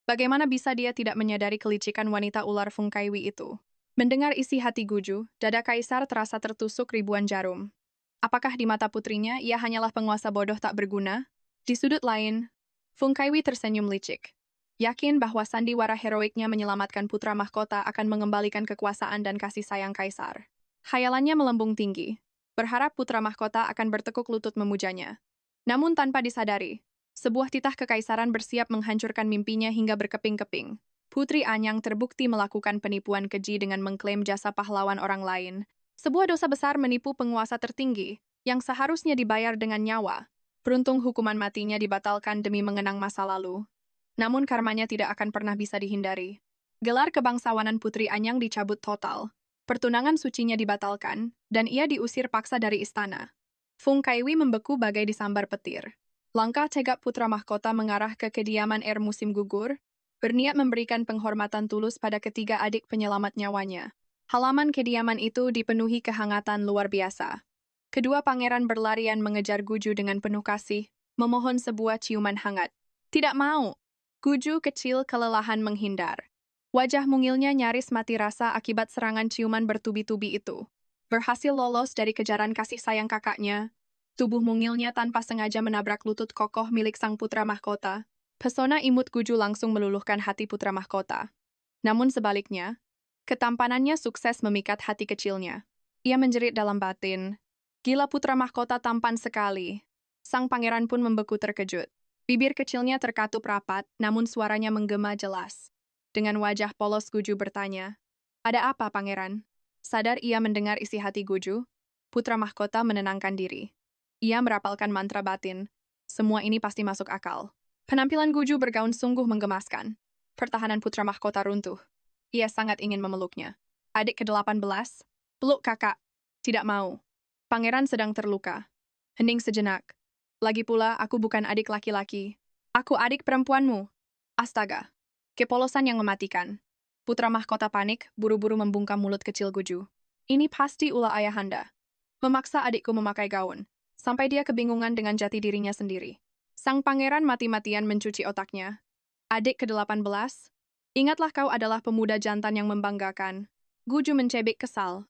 Bagaimana bisa dia tidak menyadari kelicikan wanita ular Fung Kaiwi itu? Mendengar isi hati Guju, dada kaisar terasa tertusuk ribuan jarum. Apakah di mata putrinya ia hanyalah penguasa bodoh tak berguna? Di sudut lain, Fung Kaiwi tersenyum licik. Yakin bahwa sandiwara heroiknya menyelamatkan putra mahkota akan mengembalikan kekuasaan dan kasih sayang kaisar. Khayalannya melambung tinggi, berharap putra mahkota akan bertekuk lutut memujanya. Namun tanpa disadari, sebuah titah kekaisaran bersiap menghancurkan mimpinya hingga berkeping-keping. Putri Anyang terbukti melakukan penipuan keji dengan mengklaim jasa pahlawan orang lain. Sebuah dosa besar menipu penguasa tertinggi, yang seharusnya dibayar dengan nyawa. Beruntung hukuman matinya dibatalkan demi mengenang masa lalu. Namun karmanya tidak akan pernah bisa dihindari. Gelar kebangsawanan Putri Anyang dicabut total. Pertunangan sucinya dibatalkan, dan ia diusir paksa dari istana. Fung Kaiwi membeku bagai disambar petir. Langkah tegak putra mahkota mengarah ke kediaman Air musim gugur, berniat memberikan penghormatan tulus pada ketiga adik penyelamat nyawanya. Halaman kediaman itu dipenuhi kehangatan luar biasa. Kedua pangeran berlarian mengejar Guju dengan penuh kasih, memohon sebuah ciuman hangat. Tidak mau. Guju kecil kelelahan menghindar. Wajah mungilnya nyaris mati rasa akibat serangan ciuman bertubi-tubi itu. Berhasil lolos dari kejaran kasih sayang kakaknya, tubuh mungilnya tanpa sengaja menabrak lutut kokoh milik sang putra mahkota. Pesona imut Guju langsung meluluhkan hati putra mahkota. Namun sebaliknya, ketampanannya sukses memikat hati kecilnya. Ia menjerit dalam batin, "Gila, putra mahkota tampan sekali." Sang pangeran pun membeku terkejut. Bibir kecilnya terkatup rapat, namun suaranya menggema jelas. Dengan wajah polos Guju bertanya, "Ada apa, pangeran?" Sadar ia mendengar isi hati Guju, putra mahkota menenangkan diri. Ia merapalkan mantra batin. Semua ini pasti masuk akal. Penampilan Guju bergaun sungguh menggemaskan. Pertahanan putra mahkota runtuh. Ia sangat ingin memeluknya. Adik ke-18, peluk kakak. Tidak mau. Pangeran sedang terluka. Hening sejenak. Lagi pula, aku bukan adik laki-laki. Aku adik perempuanmu. Astaga. Kepolosan yang mematikan. Putra mahkota panik, buru-buru membungkam mulut kecil Guju. Ini pasti ulah ayahanda. Memaksa adikku memakai gaun. Sampai dia kebingungan dengan jati dirinya sendiri. Sang pangeran mati-matian mencuci otaknya. Adik ke-18, ingatlah kau adalah pemuda jantan yang membanggakan. Guju mencebik kesal.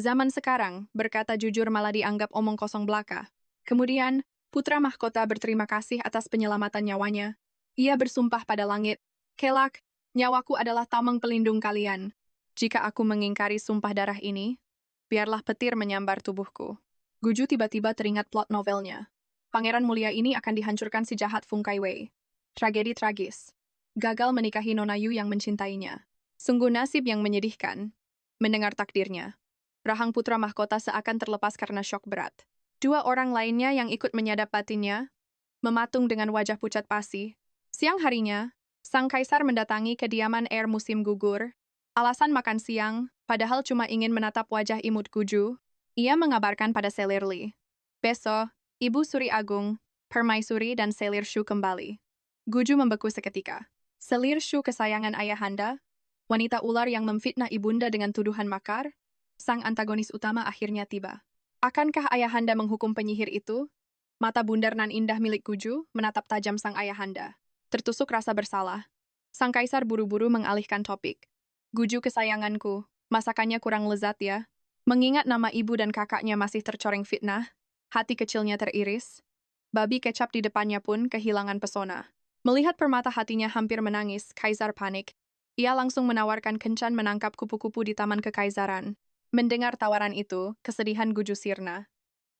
Zaman sekarang, berkata jujur malah dianggap omong kosong belaka. Kemudian, Putra mahkota berterima kasih atas penyelamatan nyawanya. Ia bersumpah pada langit, "Kelak, nyawaku adalah tameng pelindung kalian. Jika aku mengingkari sumpah darah ini, biarlah petir menyambar tubuhku." Guju tiba-tiba teringat plot novelnya. Pangeran mulia ini akan dihancurkan si jahat Fung Kai Wei. Tragedi tragis. Gagal menikahi Nona Yu yang mencintainya. Sungguh nasib yang menyedihkan. Mendengar takdirnya, rahang putra mahkota seakan terlepas karena syok berat. Dua orang lainnya yang ikut menyadap batinnya, mematung dengan wajah pucat pasi. Siang harinya, sang kaisar mendatangi kediaman Air musim gugur. Alasan makan siang, padahal cuma ingin menatap wajah imut Guju, ia mengabarkan pada Selir Li. Besok, Ibu Suri Agung, Permaisuri dan Selir Shu kembali. Guju membeku seketika. Selir Shu kesayangan ayahanda, wanita ular yang memfitnah ibunda dengan tuduhan makar, sang antagonis utama akhirnya tiba. Akankah ayahanda menghukum penyihir itu? Mata bundar nan indah milik Guju menatap tajam sang ayahanda. Tertusuk rasa bersalah. Sang kaisar buru-buru mengalihkan topik. "Guju kesayanganku, masakannya kurang lezat ya." Mengingat nama ibu dan kakaknya masih tercoreng fitnah, hati kecilnya teriris. Babi kecap di depannya pun kehilangan pesona. Melihat permata hatinya hampir menangis, kaisar panik. Ia langsung menawarkan kencan menangkap kupu-kupu di taman kekaisaran. Mendengar tawaran itu, kesedihan Guju sirna.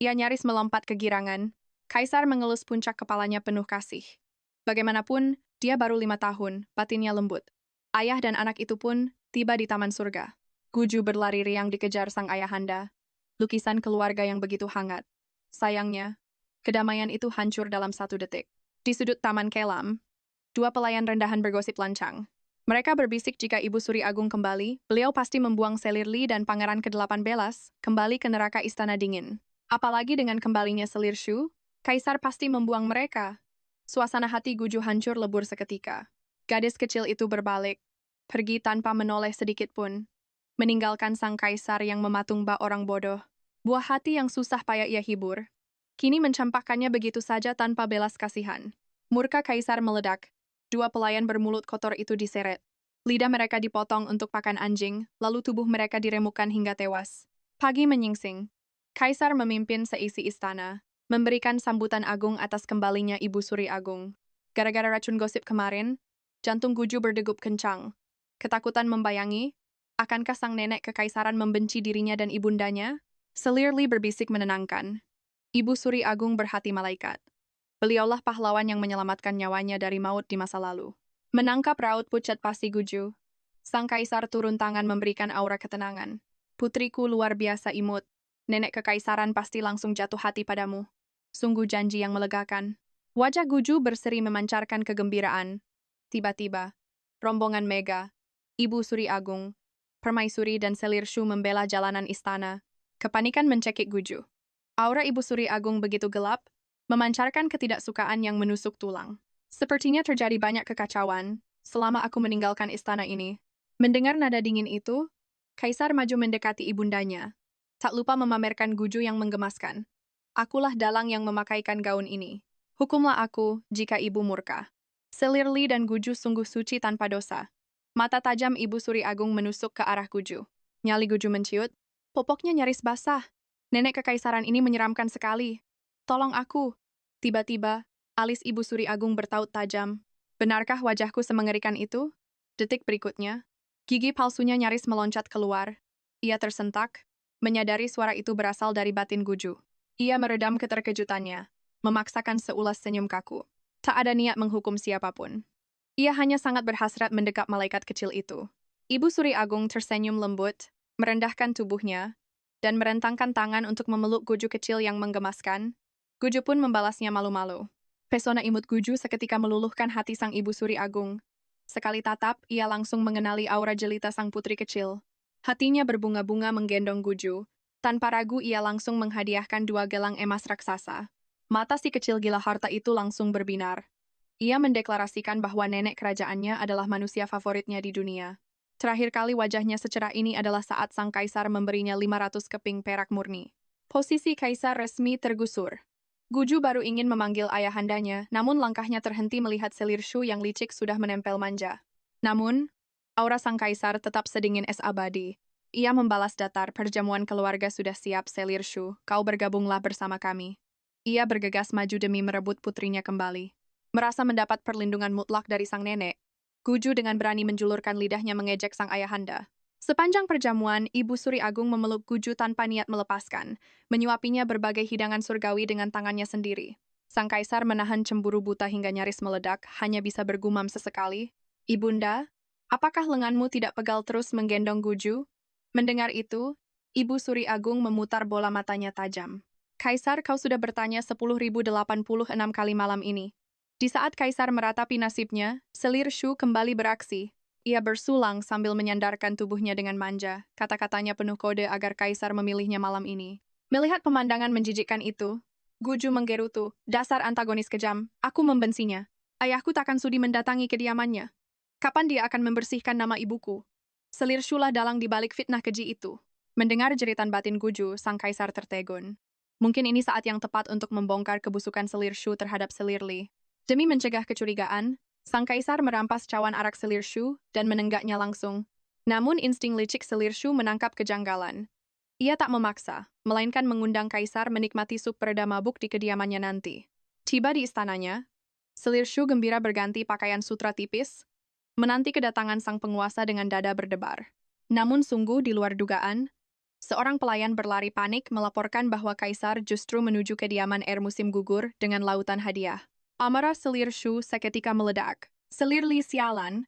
Ia nyaris melompat kegirangan. Kaisar mengelus puncak kepalanya penuh kasih. Bagaimanapun, dia baru 5 tahun, batinnya lembut. Ayah dan anak itu pun tiba di taman surga. Guju berlari riang dikejar sang ayahanda. Lukisan keluarga yang begitu hangat. Sayangnya, kedamaian itu hancur dalam 1 detik. Di sudut taman kelam, 2 pelayan rendahan bergosip lancang. Mereka berbisik jika Ibu Suri Agung kembali, beliau pasti membuang Selir Li dan Pangeran ke-18 kembali ke neraka istana dingin. Apalagi dengan kembalinya Selir Shu, Kaisar pasti membuang mereka. Suasana hati Guju hancur lebur seketika. Gadis kecil itu berbalik, pergi tanpa menoleh sedikit pun, meninggalkan sang kaisar yang mematung bak orang bodoh. Buah hati yang susah payah ia hibur, kini mencampakkannya begitu saja tanpa belas kasihan. Murka kaisar meledak. 2 pelayan bermulut kotor itu diseret. Lidah mereka dipotong untuk pakan anjing, lalu tubuh mereka diremukkan hingga tewas. Pagi menyingsing. Kaisar memimpin seisi istana, memberikan sambutan agung atas kembalinya Ibu Suri Agung. Gara-gara racun gosip kemarin, jantung Guju berdegup kencang. Ketakutan membayangi, akankah sang nenek kekaisaran membenci dirinya dan ibundanya? Selir Li berbisik menenangkan. Ibu Suri Agung berhati malaikat. Beliaulah pahlawan yang menyelamatkan nyawanya dari maut di masa lalu. Menangkap raut pucat pasi Guju, sang kaisar turun tangan memberikan aura ketenangan. "Putriku luar biasa imut. Nenek kekaisaran pasti langsung jatuh hati padamu." Sungguh janji yang melegakan. Wajah Guju berseri memancarkan kegembiraan. Tiba-tiba, rombongan Mega, Ibu Suri Agung, Permaisuri dan Selir Shu membela jalanan istana. Kepanikan mencekik Guju. Aura Ibu Suri Agung begitu gelap, memancarkan ketidaksukaan yang menusuk tulang. "Sepertinya terjadi banyak kekacauan selama aku meninggalkan istana ini." Mendengar nada dingin itu, Kaisar maju mendekati ibundanya. Tak lupa memamerkan Guju yang menggemaskan. "Akulah dalang yang memakaikan gaun ini. Hukumlah aku jika ibu murka." Selir Li dan Guju sungguh suci tanpa dosa. Mata tajam Ibu Suri Agung menusuk ke arah Guju. Nyali Guju menciut, popoknya nyaris basah. Nenek kekaisaran ini menyeramkan sekali. "Tolong aku." Tiba-tiba, alis Ibu Suri Agung bertaut tajam. "Benarkah wajahku semengerikan itu?" Detik berikutnya, gigi palsunya nyaris meloncat keluar. Ia tersentak, menyadari suara itu berasal dari batin Guju. Ia meredam keterkejutannya, memaksakan seulas senyum kaku. Tak ada niat menghukum siapapun. Ia hanya sangat berhasrat mendekap malaikat kecil itu. Ibu Suri Agung tersenyum lembut, merendahkan tubuhnya, dan merentangkan tangan untuk memeluk Guju kecil yang menggemaskan. Guju pun membalasnya malu-malu. Pesona imut Guju seketika meluluhkan hati sang Ibu Suri Agung. Sekali tatap, ia langsung mengenali aura jelita sang putri kecil. Hatinya berbunga-bunga menggendong Guju. Tanpa ragu ia langsung menghadiahkan 2 gelang emas raksasa. Mata si kecil gila harta itu langsung berbinar. Ia mendeklarasikan bahwa nenek kerajaannya adalah manusia favoritnya di dunia. Terakhir kali wajahnya secerah ini adalah saat sang kaisar memberinya 500 keping perak murni. Posisi kaisar resmi tergusur. Guju baru ingin memanggil ayahandanya, namun langkahnya terhenti melihat Selir Shu yang licik sudah menempel manja. Namun, aura sang kaisar tetap sedingin es abadi. Ia membalas datar, "Perjamuan keluarga sudah siap, Selir Shu. Kau bergabunglah bersama kami." Ia bergegas maju demi merebut putrinya kembali. Merasa mendapat perlindungan mutlak dari sang nenek, Guju dengan berani menjulurkan lidahnya mengejek sang ayahanda. Sepanjang perjamuan, Ibu Suri Agung memeluk Guju tanpa niat melepaskan, menyuapinya berbagai hidangan surgawi dengan tangannya sendiri. Sang kaisar menahan cemburu buta hingga nyaris meledak, hanya bisa bergumam sesekali. Ibunda, apakah lenganmu tidak pegal terus menggendong Guju? Mendengar itu, Ibu Suri Agung memutar bola matanya tajam. Kaisar, kau sudah bertanya 10.086 kali malam ini. Di saat Kaisar meratapi nasibnya, selir Shu kembali beraksi. Ia bersulang sambil menyandarkan tubuhnya dengan manja, kata-katanya penuh kode agar Kaisar memilihnya malam ini. Melihat pemandangan menjijikkan itu, Guju menggerutu, dasar antagonis kejam, aku membencinya. Ayahku takkan sudi mendatangi kediamannya. Kapan dia akan membersihkan nama ibuku? Selir Shu lah dalang di balik fitnah keji itu. Mendengar jeritan batin Guju, sang Kaisar tertegun. Mungkin ini saat yang tepat untuk membongkar kebusukan selir Shu terhadap selir Li. Demi mencegah kecurigaan, sang kaisar merampas cawan arak selir Shu dan menenggaknya langsung. Namun insting licik selir Shu menangkap kejanggalan. Ia tak memaksa, melainkan mengundang kaisar menikmati sup pereda mabuk di kediamannya nanti. Tiba di istananya, selir Shu gembira berganti pakaian sutra tipis, menanti kedatangan sang penguasa dengan dada berdebar. Namun sungguh di luar dugaan, seorang pelayan berlari panik melaporkan bahwa kaisar justru menuju kediaman air musim gugur dengan lautan hadiah. Amarah selir Shu seketika meledak. Selir Li sialan,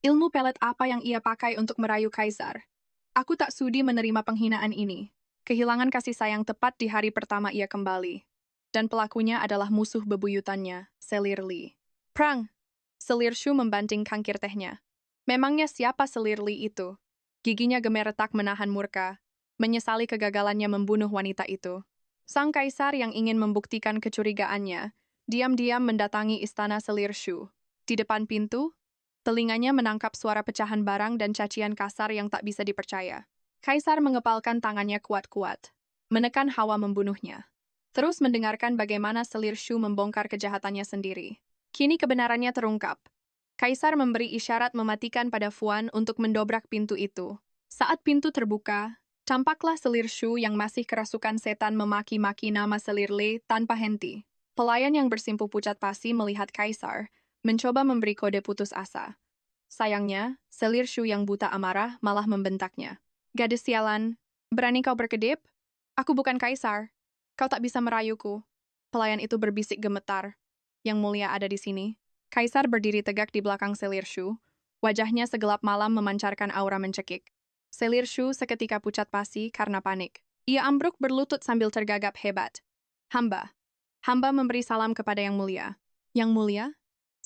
ilmu pelet apa yang ia pakai untuk merayu kaisar? Aku tak sudi menerima penghinaan ini. Kehilangan kasih sayang tepat di hari pertama ia kembali. Dan pelakunya adalah musuh bebuyutannya, Selir Li. Prang! Selir Shu membanting cangkir tehnya. Memangnya siapa Selir Li itu? Giginya gemeretak menahan murka, menyesali kegagalannya membunuh wanita itu. Sang kaisar yang ingin membuktikan kecurigaannya, diam-diam mendatangi istana selir Shu. Di depan pintu, telinganya menangkap suara pecahan barang dan cacian kasar yang tak bisa dipercaya. Kaisar mengepalkan tangannya kuat-kuat, menekan hawa membunuhnya. Terus mendengarkan bagaimana selir Shu membongkar kejahatannya sendiri. Kini kebenarannya terungkap. Kaisar memberi isyarat mematikan pada Fuan untuk mendobrak pintu itu. Saat pintu terbuka, tampaklah selir Shu yang masih kerasukan setan memaki-maki nama selir Li tanpa henti. Pelayan yang bersimpuh pucat pasi melihat kaisar, mencoba memberi kode putus asa. Sayangnya, selir Shu yang buta amarah malah membentaknya. Gadis sialan, berani kau berkedip? Aku bukan kaisar. Kau tak bisa merayuku. Pelayan itu berbisik gemetar. Yang mulia ada di sini. Kaisar berdiri tegak di belakang selir Shu. Wajahnya segelap malam memancarkan aura mencekik. Selir Shu seketika pucat pasi karena panik. Ia ambruk berlutut sambil tergagap hebat. Hamba. Hamba memberi salam kepada Yang Mulia. Yang Mulia?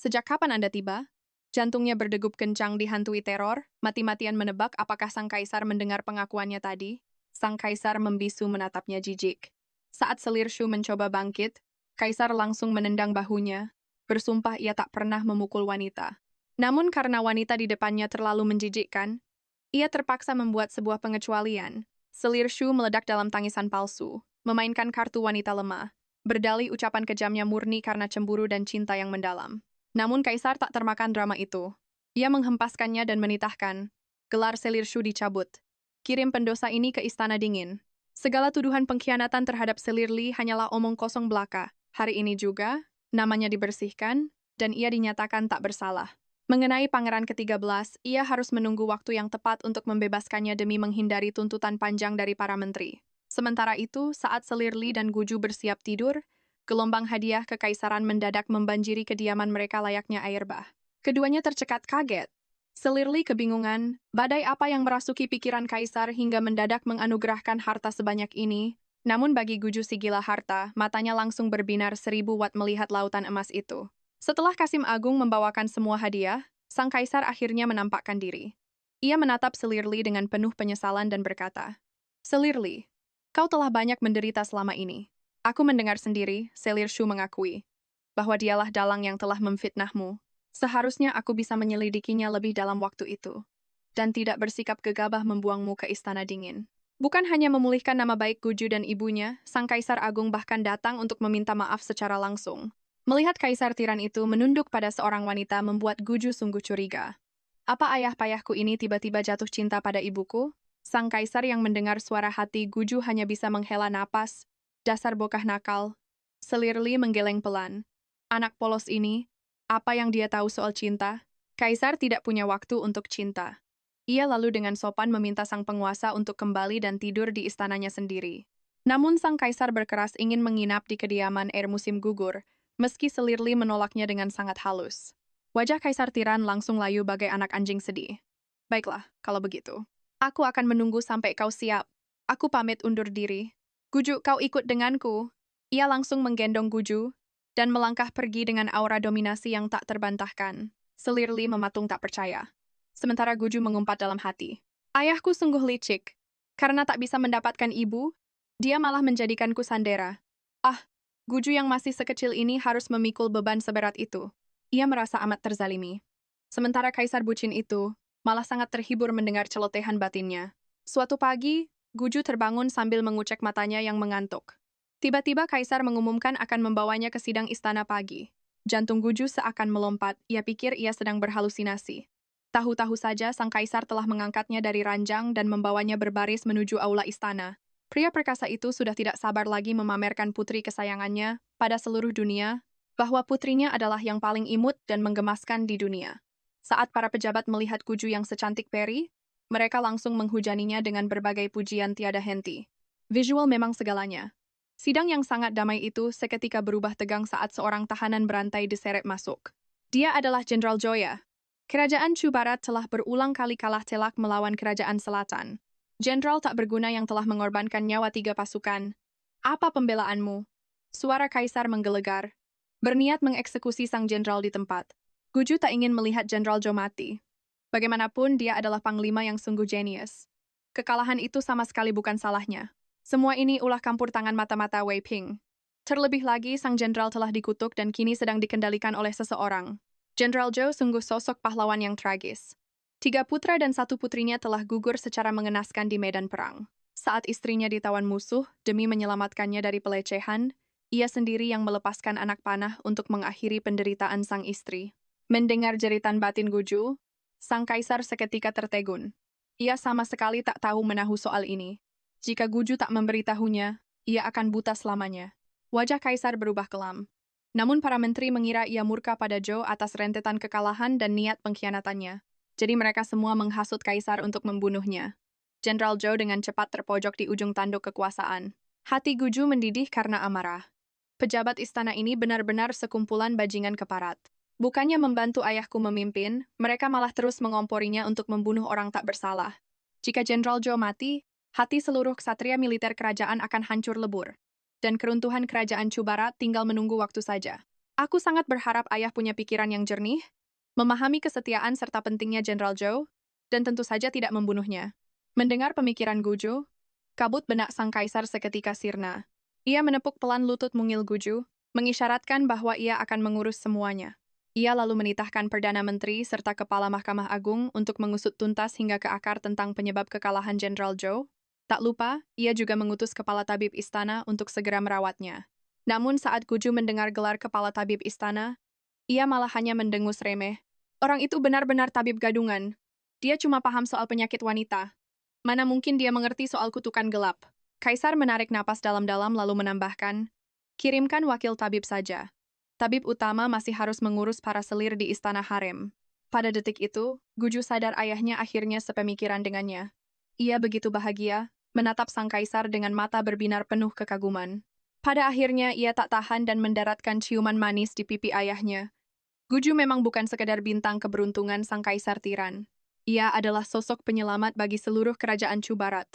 Sejak kapan Anda tiba? Jantungnya berdegup kencang dihantui teror, mati-matian menebak apakah sang kaisar mendengar pengakuannya tadi. Sang kaisar membisu menatapnya jijik. Saat selir Shu mencoba bangkit, kaisar langsung menendang bahunya, bersumpah ia tak pernah memukul wanita. Namun karena wanita di depannya terlalu menjijikkan, ia terpaksa membuat sebuah pengecualian. Selir Shu meledak dalam tangisan palsu, memainkan kartu wanita lemah. Berdalih ucapan kejamnya murni karena cemburu dan cinta yang mendalam. Namun kaisar tak termakan drama itu. Ia menghempaskannya dan menitahkan. Gelar selir Shu dicabut. Kirim pendosa ini ke istana dingin. Segala tuduhan pengkhianatan terhadap selir Li hanyalah omong kosong belaka. Hari ini juga, namanya dibersihkan, dan ia dinyatakan tak bersalah. Mengenai pangeran ke-13, ia harus menunggu waktu yang tepat untuk membebaskannya demi menghindari tuntutan panjang dari para menteri. Sementara itu, saat selir Li dan Guju bersiap tidur, gelombang hadiah kekaisaran mendadak membanjiri kediaman mereka layaknya air bah. Keduanya tercekat kaget. Selir Li kebingungan, badai apa yang merasuki pikiran kaisar hingga mendadak menganugerahkan harta sebanyak ini. Namun bagi Guju si gila harta, matanya langsung berbinar 1000 watt melihat lautan emas itu. Setelah Kasim Agung membawakan semua hadiah, sang kaisar akhirnya menampakkan diri. Ia menatap Selir Li dengan penuh penyesalan dan berkata, Selir Li, kau telah banyak menderita selama ini. Aku mendengar sendiri, Selir Shu mengakui, bahwa dialah dalang yang telah memfitnahmu. Seharusnya aku bisa menyelidikinya lebih dalam waktu itu, dan tidak bersikap gegabah membuangmu ke istana dingin. Bukan hanya memulihkan nama baik Guju dan ibunya, sang kaisar agung bahkan datang untuk meminta maaf secara langsung. Melihat kaisar tiran itu menunduk pada seorang wanita membuat Guju sungguh curiga. Apa ayah payahku ini tiba-tiba jatuh cinta pada ibuku? Sang kaisar yang mendengar suara hati Guju hanya bisa menghela napas. Dasar bokah nakal. Selirli menggeleng pelan. Anak polos ini, apa yang dia tahu soal cinta? Kaisar tidak punya waktu untuk cinta. Ia lalu dengan sopan meminta sang penguasa untuk kembali dan tidur di istananya sendiri. Namun sang kaisar berkeras ingin menginap di kediaman musim gugur, meski Selirli menolaknya dengan sangat halus. Wajah Kaisar Tiran langsung layu bagai anak anjing sedih. Baiklah, kalau begitu. Aku akan menunggu sampai kau siap. Aku pamit undur diri. Guju, kau ikut denganku. Ia langsung menggendong Guju dan melangkah pergi dengan aura dominasi yang tak terbantahkan. Selirli mematung tak percaya. Sementara Guju mengumpat dalam hati. Ayahku sungguh licik. Karena tak bisa mendapatkan ibu, dia malah menjadikanku sandera. Ah, Guju yang masih sekecil ini harus memikul beban seberat itu. Ia merasa amat terzalimi. Sementara Kaisar Bucin itu malah sangat terhibur mendengar celotehan batinnya. Suatu pagi, Guju terbangun sambil mengucek matanya yang mengantuk. Tiba-tiba Kaisar mengumumkan akan membawanya ke sidang istana pagi. Jantung Guju seakan melompat, ia pikir ia sedang berhalusinasi. Tahu-tahu saja sang kaisar telah mengangkatnya dari ranjang dan membawanya berbaris menuju aula istana. Pria perkasa itu sudah tidak sabar lagi memamerkan putri kesayangannya pada seluruh dunia, bahwa putrinya adalah yang paling imut dan menggemaskan di dunia. Saat para pejabat melihat Guju yang secantik peri, mereka langsung menghujaninya dengan berbagai pujian tiada henti. Visual memang segalanya. Sidang yang sangat damai itu seketika berubah tegang saat seorang tahanan berantai diseret masuk. Dia adalah Jenderal Joya. Kerajaan Chu Barat telah berulang kali kalah telak melawan Kerajaan Selatan. Jenderal tak berguna yang telah mengorbankan nyawa 3 pasukan. Apa pembelaanmu? Suara Kaisar menggelegar. Berniat mengeksekusi sang jenderal di tempat. Guju tak ingin melihat Jenderal Jo mati. Bagaimanapun, dia adalah panglima yang sungguh jenius. Kekalahan itu sama sekali bukan salahnya. Semua ini ulah campur tangan mata-mata Wei Ping. Terlebih lagi, sang jenderal telah dikutuk dan kini sedang dikendalikan oleh seseorang. Jenderal Zhou sungguh sosok pahlawan yang tragis. 3 putra dan 1 putrinya telah gugur secara mengenaskan di medan perang. Saat istrinya ditawan musuh demi menyelamatkannya dari pelecehan, ia sendiri yang melepaskan anak panah untuk mengakhiri penderitaan sang istri. Mendengar jeritan batin Guju, sang kaisar seketika tertegun. Ia sama sekali tak tahu menahu soal ini. Jika Guju tak memberitahunya, ia akan buta selamanya. Wajah kaisar berubah kelam. Namun para menteri mengira ia murka pada Zhou atas rentetan kekalahan dan niat pengkhianatannya. Jadi mereka semua menghasut kaisar untuk membunuhnya. Jenderal Zhou dengan cepat terpojok di ujung tanduk kekuasaan. Hati Guju mendidih karena amarah. Pejabat istana ini benar-benar sekumpulan bajingan keparat. Bukannya membantu ayahku memimpin, mereka malah terus mengomporinya untuk membunuh orang tak bersalah. Jika Jenderal Zhou mati, hati seluruh ksatria militer kerajaan akan hancur lebur. Dan keruntuhan kerajaan Chu Barat tinggal menunggu waktu saja. Aku sangat berharap ayah punya pikiran yang jernih, memahami kesetiaan serta pentingnya Jenderal Zhou, dan tentu saja tidak membunuhnya. Mendengar pemikiran Guju, kabut benak sang kaisar seketika sirna. Ia menepuk pelan lutut mungil Guju, mengisyaratkan bahwa ia akan mengurus semuanya. Ia lalu menitahkan Perdana Menteri serta Kepala Mahkamah Agung untuk mengusut tuntas hingga ke akar tentang penyebab kekalahan Jenderal Zhou. Tak lupa, ia juga mengutus kepala tabib istana untuk segera merawatnya. Namun saat Guju mendengar gelar kepala tabib istana, ia malah hanya mendengus remeh. Orang itu benar-benar tabib gadungan. Dia cuma paham soal penyakit wanita. Mana mungkin dia mengerti soal kutukan gelap. Kaisar menarik napas dalam-dalam lalu menambahkan, kirimkan wakil tabib saja. Tabib utama masih harus mengurus para selir di istana harem. Pada detik itu, Guju sadar ayahnya akhirnya sepemikiran dengannya. Ia begitu bahagia, menatap sang kaisar dengan mata berbinar penuh kekaguman. Pada akhirnya ia tak tahan dan mendaratkan ciuman manis di pipi ayahnya. Guju memang bukan sekadar bintang keberuntungan sang kaisar tiran. Ia adalah sosok penyelamat bagi seluruh kerajaan Chu Barat.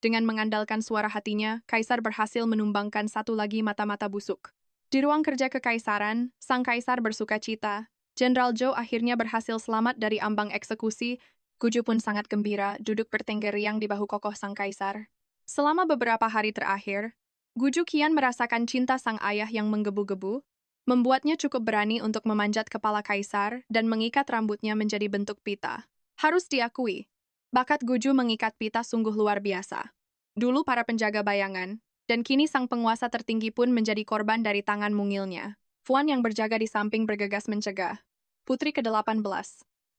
Dengan mengandalkan suara hatinya, kaisar berhasil menumbangkan satu lagi mata-mata busuk. Di ruang kerja kekaisaran, sang kaisar bersuka cita. Jenderal Zhou akhirnya berhasil selamat dari ambang eksekusi. Guju pun sangat gembira, duduk bertengger riang di bahu kokoh sang kaisar. Selama beberapa hari terakhir, Guju kian merasakan cinta sang ayah yang menggebu-gebu, membuatnya cukup berani untuk memanjat kepala kaisar dan mengikat rambutnya menjadi bentuk pita. Harus diakui, bakat Guju mengikat pita sungguh luar biasa. Dulu para penjaga bayangan, dan kini sang penguasa tertinggi pun menjadi korban dari tangan mungilnya. Fuan yang berjaga di samping bergegas mencegah. Putri ke-18.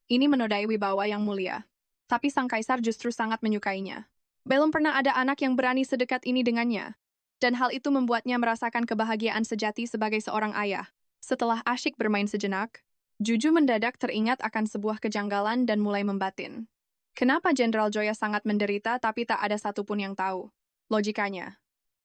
Ini menodai wibawa yang mulia. Tapi sang kaisar justru sangat menyukainya. Belum pernah ada anak yang berani sedekat ini dengannya. dan hal itu membuatnya merasakan kebahagiaan sejati sebagai seorang ayah. Setelah asyik bermain sejenak, Juju mendadak teringat akan sebuah kejanggalan dan mulai membatin. Kenapa Jenderal Joya sangat menderita tapi tak ada satupun yang tahu? Logikanya,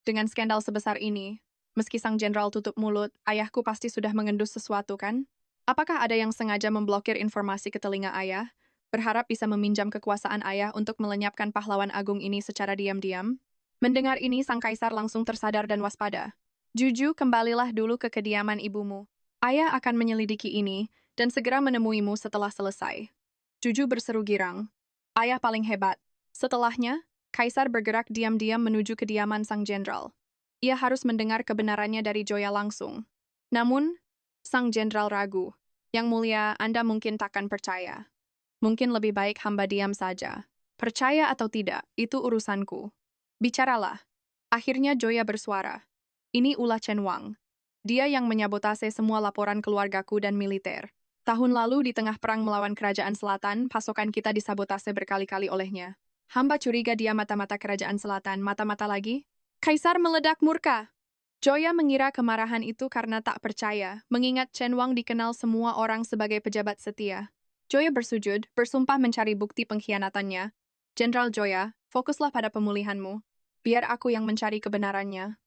dengan skandal sebesar ini, meski sang jenderal tutup mulut, ayahku pasti sudah mengendus sesuatu kan? Apakah ada yang sengaja memblokir informasi ke telinga ayah, berharap bisa meminjam kekuasaan ayah untuk melenyapkan pahlawan agung ini secara diam-diam? Mendengar ini, sang kaisar langsung tersadar dan waspada. Juju, kembalilah dulu ke kediaman ibumu. Ayah akan menyelidiki ini dan segera menemuimu setelah selesai. Juju berseru girang. Ayah paling hebat. Setelahnya, kaisar bergerak diam-diam menuju kediaman sang jenderal. Ia harus mendengar kebenarannya dari Joya langsung. Namun, sang jenderal ragu. Yang mulia, Anda mungkin takkan percaya. Mungkin lebih baik hamba diam saja. Percaya atau tidak, itu urusanku. Bicaralah. Akhirnya Joya bersuara. Ini ulah Chen Wang. Dia yang menyabotase semua laporan keluargaku dan militer. Tahun lalu di tengah perang melawan kerajaan selatan, pasokan kita disabotase berkali-kali olehnya. Hamba curiga dia mata-mata kerajaan selatan, mata-mata lagi. Kaisar meledak murka. Joya mengira kemarahan itu karena tak percaya, mengingat Chen Wang dikenal semua orang sebagai pejabat setia. Joya bersujud, bersumpah mencari bukti pengkhianatannya. Jenderal Joya, fokuslah pada pemulihanmu. Biar aku yang mencari kebenarannya.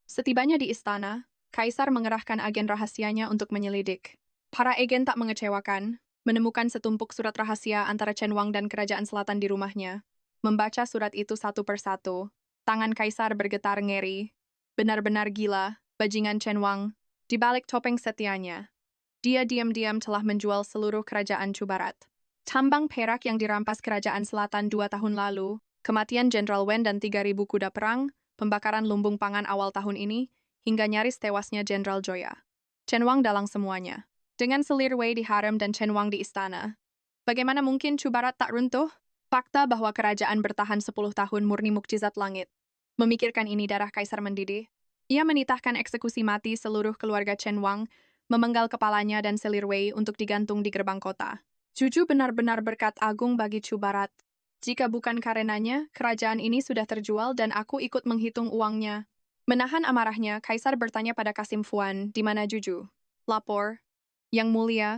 Setibanya di istana, Kaisar mengerahkan agen rahasianya untuk menyelidik. Para agen tak mengecewakan, menemukan setumpuk surat rahasia antara Chen Wang dan Kerajaan Selatan di rumahnya. Membaca surat itu satu persatu, tangan Kaisar bergetar ngeri. Benar-benar gila, bajingan Chen Wang. Di balik topeng setianya, dia diam-diam telah menjual seluruh kerajaan Chu Barat. Tambang perak yang dirampas Kerajaan Selatan 2 tahun lalu, kematian Jenderal Wen dan 3.000 kuda perang, pembakaran lumbung pangan awal tahun ini, hingga nyaris tewasnya Jenderal Joya. Chen Wang dalang semuanya. Dengan selir Wei di harem dan Chen Wang di istana. Bagaimana mungkin Chu Barat tak runtuh? Fakta bahwa kerajaan bertahan 10 tahun murni mukjizat langit. Memikirkan ini darah Kaisar mendidih. Ia menitahkan eksekusi mati seluruh keluarga Chen Wang, memenggal kepalanya dan selir Wei untuk digantung di gerbang kota. Juju benar-benar berkat agung bagi Chu Barat. Jika bukan karenanya, kerajaan ini sudah terjual dan aku ikut menghitung uangnya. Menahan amarahnya, Kaisar bertanya pada Kasim Fuan, di mana Juju? Lapor. Yang mulia,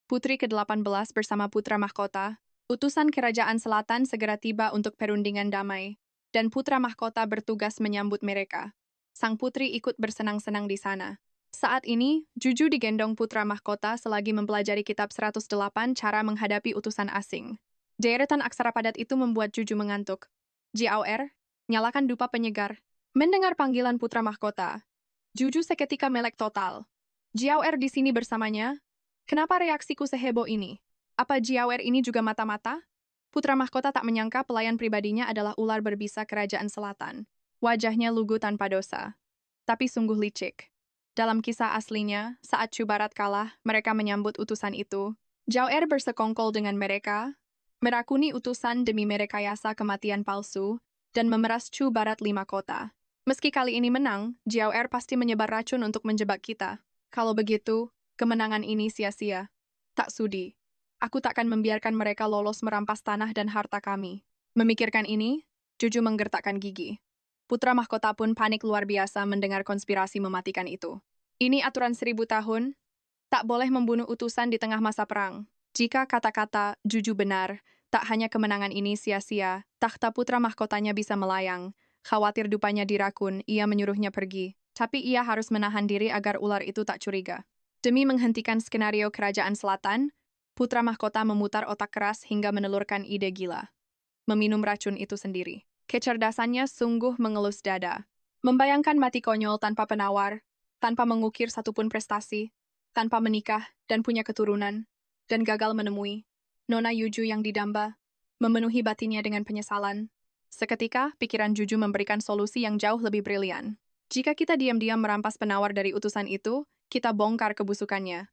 Putri ke-18 bersama putra mahkota, utusan Kerajaan Selatan segera tiba untuk perundingan damai, dan putra mahkota bertugas menyambut mereka. Sang putri ikut bersenang-senang di sana. Saat ini, Juju digendong putra mahkota selagi mempelajari kitab 108 cara menghadapi utusan asing. Deretan aksara padat itu membuat Juju mengantuk. JAOR, nyalakan dupa penyegar. Mendengar panggilan putra mahkota, Juju seketika melek total. JAOR di sini bersamanya? Kenapa reaksiku seheboh ini? Apa JAOR ini juga mata-mata? Putra mahkota tak menyangka pelayan pribadinya adalah ular berbisa Kerajaan Selatan. Wajahnya lugu tanpa dosa. Tapi sungguh licik. Dalam kisah aslinya, saat Chu Barat kalah, mereka menyambut utusan itu. JAOR bersekongkol dengan mereka, merakuni utusan demi merekayasa kematian palsu, dan memeras Chu Barat 5 kota. Meski kali ini menang, JAOR pasti menyebar racun untuk menjebak kita. Kalau begitu, kemenangan ini sia-sia. Tak sudi. Aku takkan membiarkan mereka lolos merampas tanah dan harta kami. Memikirkan ini, Juju menggertakkan gigi. Putra mahkota pun panik luar biasa mendengar konspirasi mematikan itu. Ini aturan 1000 tahun, tak boleh membunuh utusan di tengah masa perang. Jika kata-kata Juju benar, tak hanya kemenangan ini sia-sia, takhta putra mahkotanya bisa melayang. Khawatir dupanya dirakun, ia menyuruhnya pergi. Tapi ia harus menahan diri agar ular itu tak curiga. Demi menghentikan skenario Kerajaan Selatan, putra mahkota memutar otak keras hingga menelurkan ide gila. Meminum racun itu sendiri. Kecerdasannya sungguh mengelus dada. Membayangkan mati konyol tanpa penawar, tanpa mengukir satupun prestasi, tanpa menikah dan punya keturunan, dan gagal menemui Nona Yuju yang didamba, memenuhi batinnya dengan penyesalan. Seketika, pikiran Juju memberikan solusi yang jauh lebih brilian. Jika kita diam-diam merampas penawar dari utusan itu, kita bongkar kebusukannya.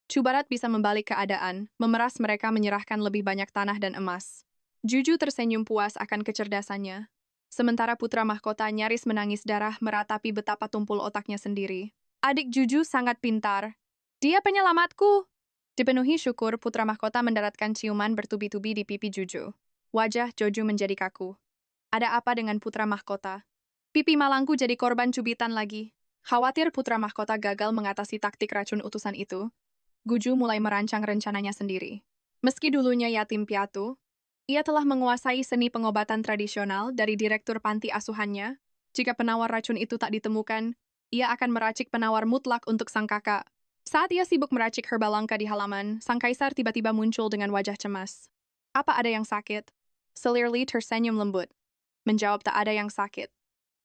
Chu Barat bisa membalik keadaan, memeras mereka menyerahkan lebih banyak tanah dan emas. Juju tersenyum puas akan kecerdasannya. Sementara putra mahkota nyaris menangis darah meratapi betapa tumpul otaknya sendiri. Adik Juju sangat pintar. Dia penyelamatku. Dipenuhi syukur, putra mahkota mendaratkan ciuman bertubi-tubi di pipi Juju. Wajah Joju menjadi kaku. Ada apa dengan putra mahkota? Pipi malangku jadi korban cubitan lagi. Khawatir putra mahkota gagal mengatasi taktik racun utusan itu, Guju mulai merancang rencananya sendiri. Meski dulunya yatim piatu, ia telah menguasai seni pengobatan tradisional dari direktur panti asuhannya. Jika penawar racun itu tak ditemukan, ia akan meracik penawar mutlak untuk sang kakak. Saat ia sibuk meracik herba langka di halaman, sang kaisar tiba-tiba muncul dengan wajah cemas. Apa ada yang sakit? Selir Li tersenyum lembut. Menjawab tak ada yang sakit.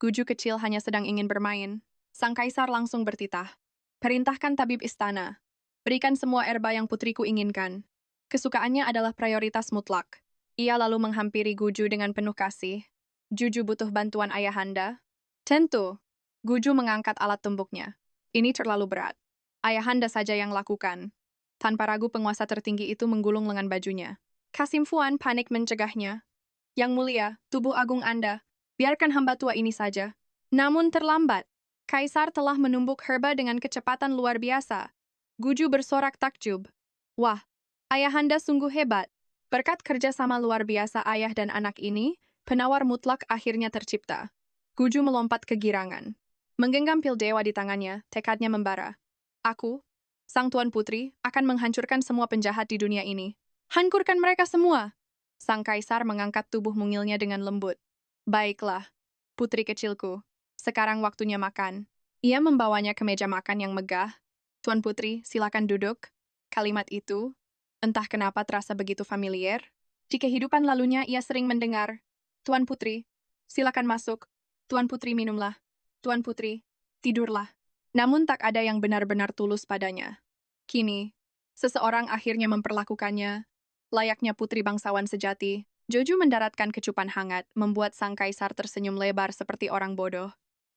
Guju kecil hanya sedang ingin bermain. Sang kaisar langsung bertitah. Perintahkan tabib istana. Berikan semua herba yang putriku inginkan. Kesukaannya adalah prioritas mutlak. Ia lalu menghampiri Guju dengan penuh kasih. Juju butuh bantuan ayahanda? Tentu. Guju mengangkat alat tumbuknya. Ini terlalu berat. Ayahanda saja yang lakukan. Tanpa ragu penguasa tertinggi itu menggulung lengan bajunya. Kasim Fuan panik mencegahnya. Yang mulia, tubuh agung Anda. Biarkan hamba tua ini saja. Namun terlambat. Kaisar telah menumbuk herba dengan kecepatan luar biasa. Guju bersorak takjub. Wah, ayahanda sungguh hebat. Berkat kerjasama luar biasa ayah dan anak ini, penawar mutlak akhirnya tercipta. Guju melompat kegirangan. Menggenggam pil dewa di tangannya, tekadnya membara. Aku, sang tuan putri, akan menghancurkan semua penjahat di dunia ini. Hancurkan mereka semua! Sang kaisar mengangkat tubuh mungilnya dengan lembut. Baiklah, putri kecilku. Sekarang waktunya makan. Ia membawanya ke meja makan yang megah. Tuan Putri, silakan duduk. Kalimat itu, entah kenapa terasa begitu familiar. Di kehidupan lalunya ia sering mendengar, Tuan Putri, silakan masuk. Tuan Putri minumlah. Tuan Putri, tidurlah. Namun tak ada yang benar-benar tulus padanya. Kini, seseorang akhirnya memperlakukannya, layaknya putri bangsawan sejati. Joju mendaratkan kecupan hangat, membuat sang kaisar tersenyum lebar seperti orang bodoh.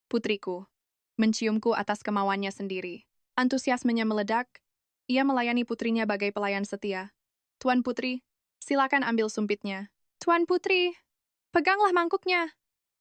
Putriku, menciumku atas kemauannya sendiri. Antusiasmenya meledak, ia melayani putrinya bagai pelayan setia. Tuan Putri, silakan ambil sumpitnya. Tuan Putri, peganglah mangkuknya.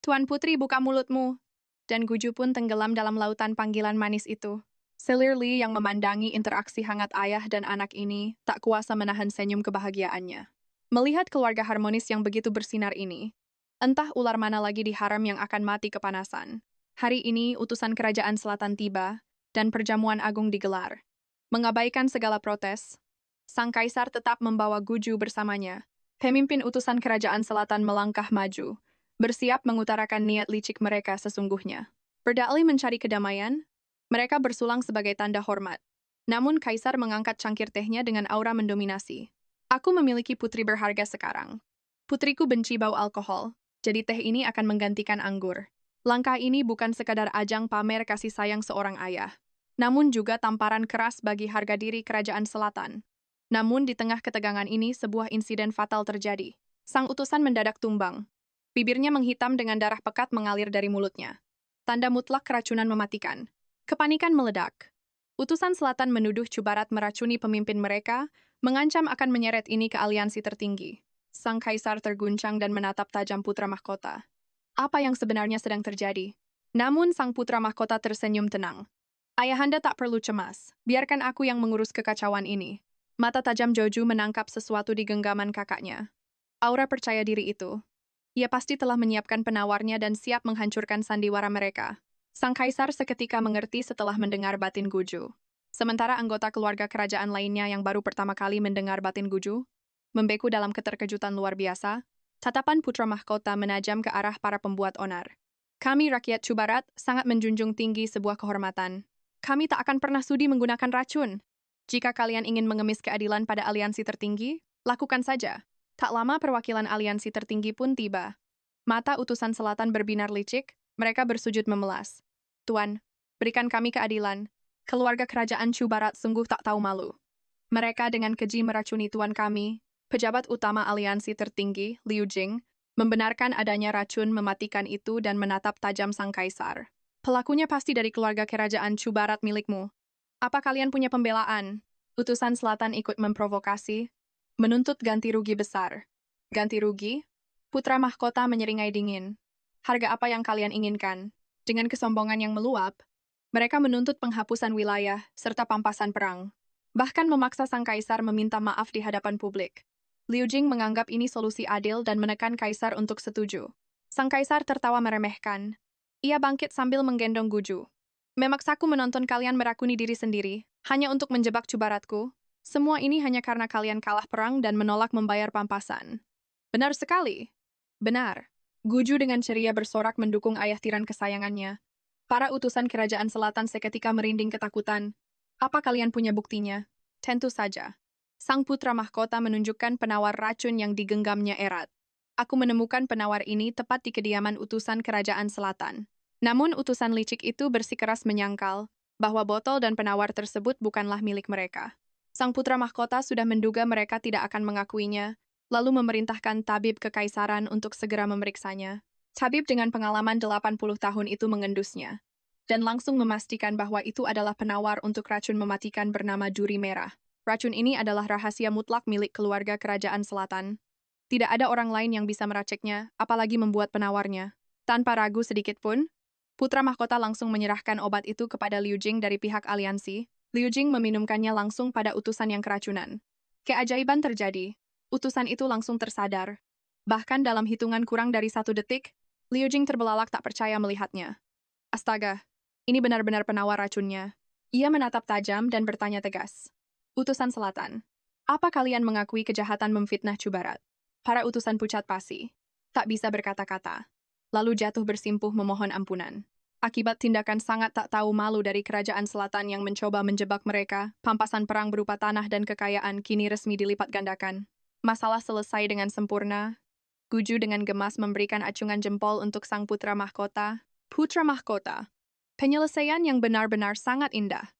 Tuan Putri, buka mulutmu. Dan Guju pun tenggelam dalam lautan panggilan manis itu. Selir Li yang memandangi interaksi hangat ayah dan anak ini tak kuasa menahan senyum kebahagiaannya. Melihat keluarga harmonis yang begitu bersinar ini, entah ular mana lagi di harem yang akan mati kepanasan. Hari ini utusan kerajaan selatan tiba, dan perjamuan agung digelar. Mengabaikan segala protes, sang kaisar tetap membawa Guju bersamanya. Pemimpin utusan kerajaan selatan melangkah maju, bersiap mengutarakan niat licik mereka sesungguhnya. Berdalih mencari kedamaian, mereka bersulang sebagai tanda hormat. Namun kaisar mengangkat cangkir tehnya dengan aura mendominasi. Aku memiliki putri berharga sekarang. Putriku benci bau alkohol, jadi teh ini akan menggantikan anggur. Langkah ini bukan sekadar ajang pamer kasih sayang seorang ayah, namun juga tamparan keras bagi harga diri kerajaan selatan. Namun di tengah ketegangan ini sebuah insiden fatal terjadi. Sang utusan mendadak tumbang. Bibirnya menghitam dengan darah pekat mengalir dari mulutnya. Tanda mutlak keracunan mematikan. Kepanikan meledak. Utusan selatan menuduh Cubarat meracuni pemimpin mereka, mengancam akan menyeret ini ke aliansi tertinggi. Sang kaisar terguncang dan menatap tajam putra mahkota. Apa yang sebenarnya sedang terjadi? Namun sang putra mahkota tersenyum tenang. Ayahanda tak perlu cemas, biarkan aku yang mengurus kekacauan ini. Mata tajam Joju menangkap sesuatu di genggaman kakaknya. Aura percaya diri itu. Ia pasti telah menyiapkan penawarnya dan siap menghancurkan sandiwara mereka. Sang kaisar seketika mengerti setelah mendengar batin Guju. Sementara anggota keluarga kerajaan lainnya yang baru pertama kali mendengar batin Guju, membeku dalam keterkejutan luar biasa, tatapan putra mahkota menajam ke arah para pembuat onar. Kami rakyat Cubarat sangat menjunjung tinggi sebuah kehormatan. Kami tak akan pernah sudi menggunakan racun. Jika kalian ingin mengemis keadilan pada aliansi tertinggi, lakukan saja. Tak lama perwakilan aliansi tertinggi pun tiba. Mata utusan selatan berbinar licik, mereka bersujud memelas. Tuan, berikan kami keadilan. Keluarga kerajaan Cubarat sungguh tak tahu malu. Mereka dengan keji meracuni tuan kami, pejabat utama aliansi tertinggi, Liu Jing, membenarkan adanya racun mematikan itu dan menatap tajam sang kaisar. Pelakunya pasti dari keluarga kerajaan Cubarat milikmu. Apa kalian punya pembelaan? Utusan selatan ikut memprovokasi, menuntut ganti rugi besar. Ganti rugi? Putra mahkota menyeringai dingin. Harga apa yang kalian inginkan? Dengan kesombongan yang meluap, mereka menuntut penghapusan wilayah serta pampasan perang. Bahkan memaksa sang kaisar meminta maaf di hadapan publik. Liu Jing menganggap ini solusi adil dan menekan kaisar untuk setuju. Sang kaisar tertawa meremehkan. Ia bangkit sambil menggendong Guju. Memaksaku menonton kalian merakuni diri sendiri, hanya untuk menjebak cubaratku. Semua ini hanya karena kalian kalah perang dan menolak membayar pampasan. Benar sekali. Benar. Guju dengan ceria bersorak mendukung ayah tiran kesayangannya. Para utusan kerajaan selatan seketika merinding ketakutan. Apa kalian punya buktinya? Tentu saja. Sang putra mahkota menunjukkan penawar racun yang digenggamnya erat. Aku menemukan penawar ini tepat di kediaman utusan kerajaan selatan. Namun utusan licik itu bersikeras menyangkal bahwa botol dan penawar tersebut bukanlah milik mereka. Sang putra mahkota sudah menduga mereka tidak akan mengakuinya, lalu memerintahkan tabib kekaisaran untuk segera memeriksanya. Tabib dengan pengalaman 80 tahun itu mengendusnya, dan langsung memastikan bahwa itu adalah penawar untuk racun mematikan bernama duri merah. Racun ini adalah rahasia mutlak milik keluarga kerajaan selatan. Tidak ada orang lain yang bisa meraciknya, apalagi membuat penawarnya. Tanpa ragu sedikit pun, putra mahkota langsung menyerahkan obat itu kepada Liu Jing dari pihak aliansi. Liu Jing meminumkannya langsung pada utusan yang keracunan. Keajaiban terjadi. Utusan itu langsung tersadar. Bahkan dalam hitungan kurang dari 1 detik, Liu Jing terbelalak tak percaya melihatnya. Astaga, ini benar-benar penawar racunnya. Ia menatap tajam dan bertanya tegas. Utusan selatan, apa kalian mengakui kejahatan memfitnah Cubarat? Para utusan pucat pasi tak bisa berkata-kata, lalu jatuh bersimpuh memohon ampunan. Akibat tindakan sangat tak tahu malu dari kerajaan selatan yang mencoba menjebak mereka, pampasan perang berupa tanah dan kekayaan kini resmi dilipat gandakan. Masalah selesai dengan sempurna. Guju dengan gemas memberikan acungan jempol untuk sang putra mahkota. Putra mahkota. Penyelesaian yang benar-benar sangat indah.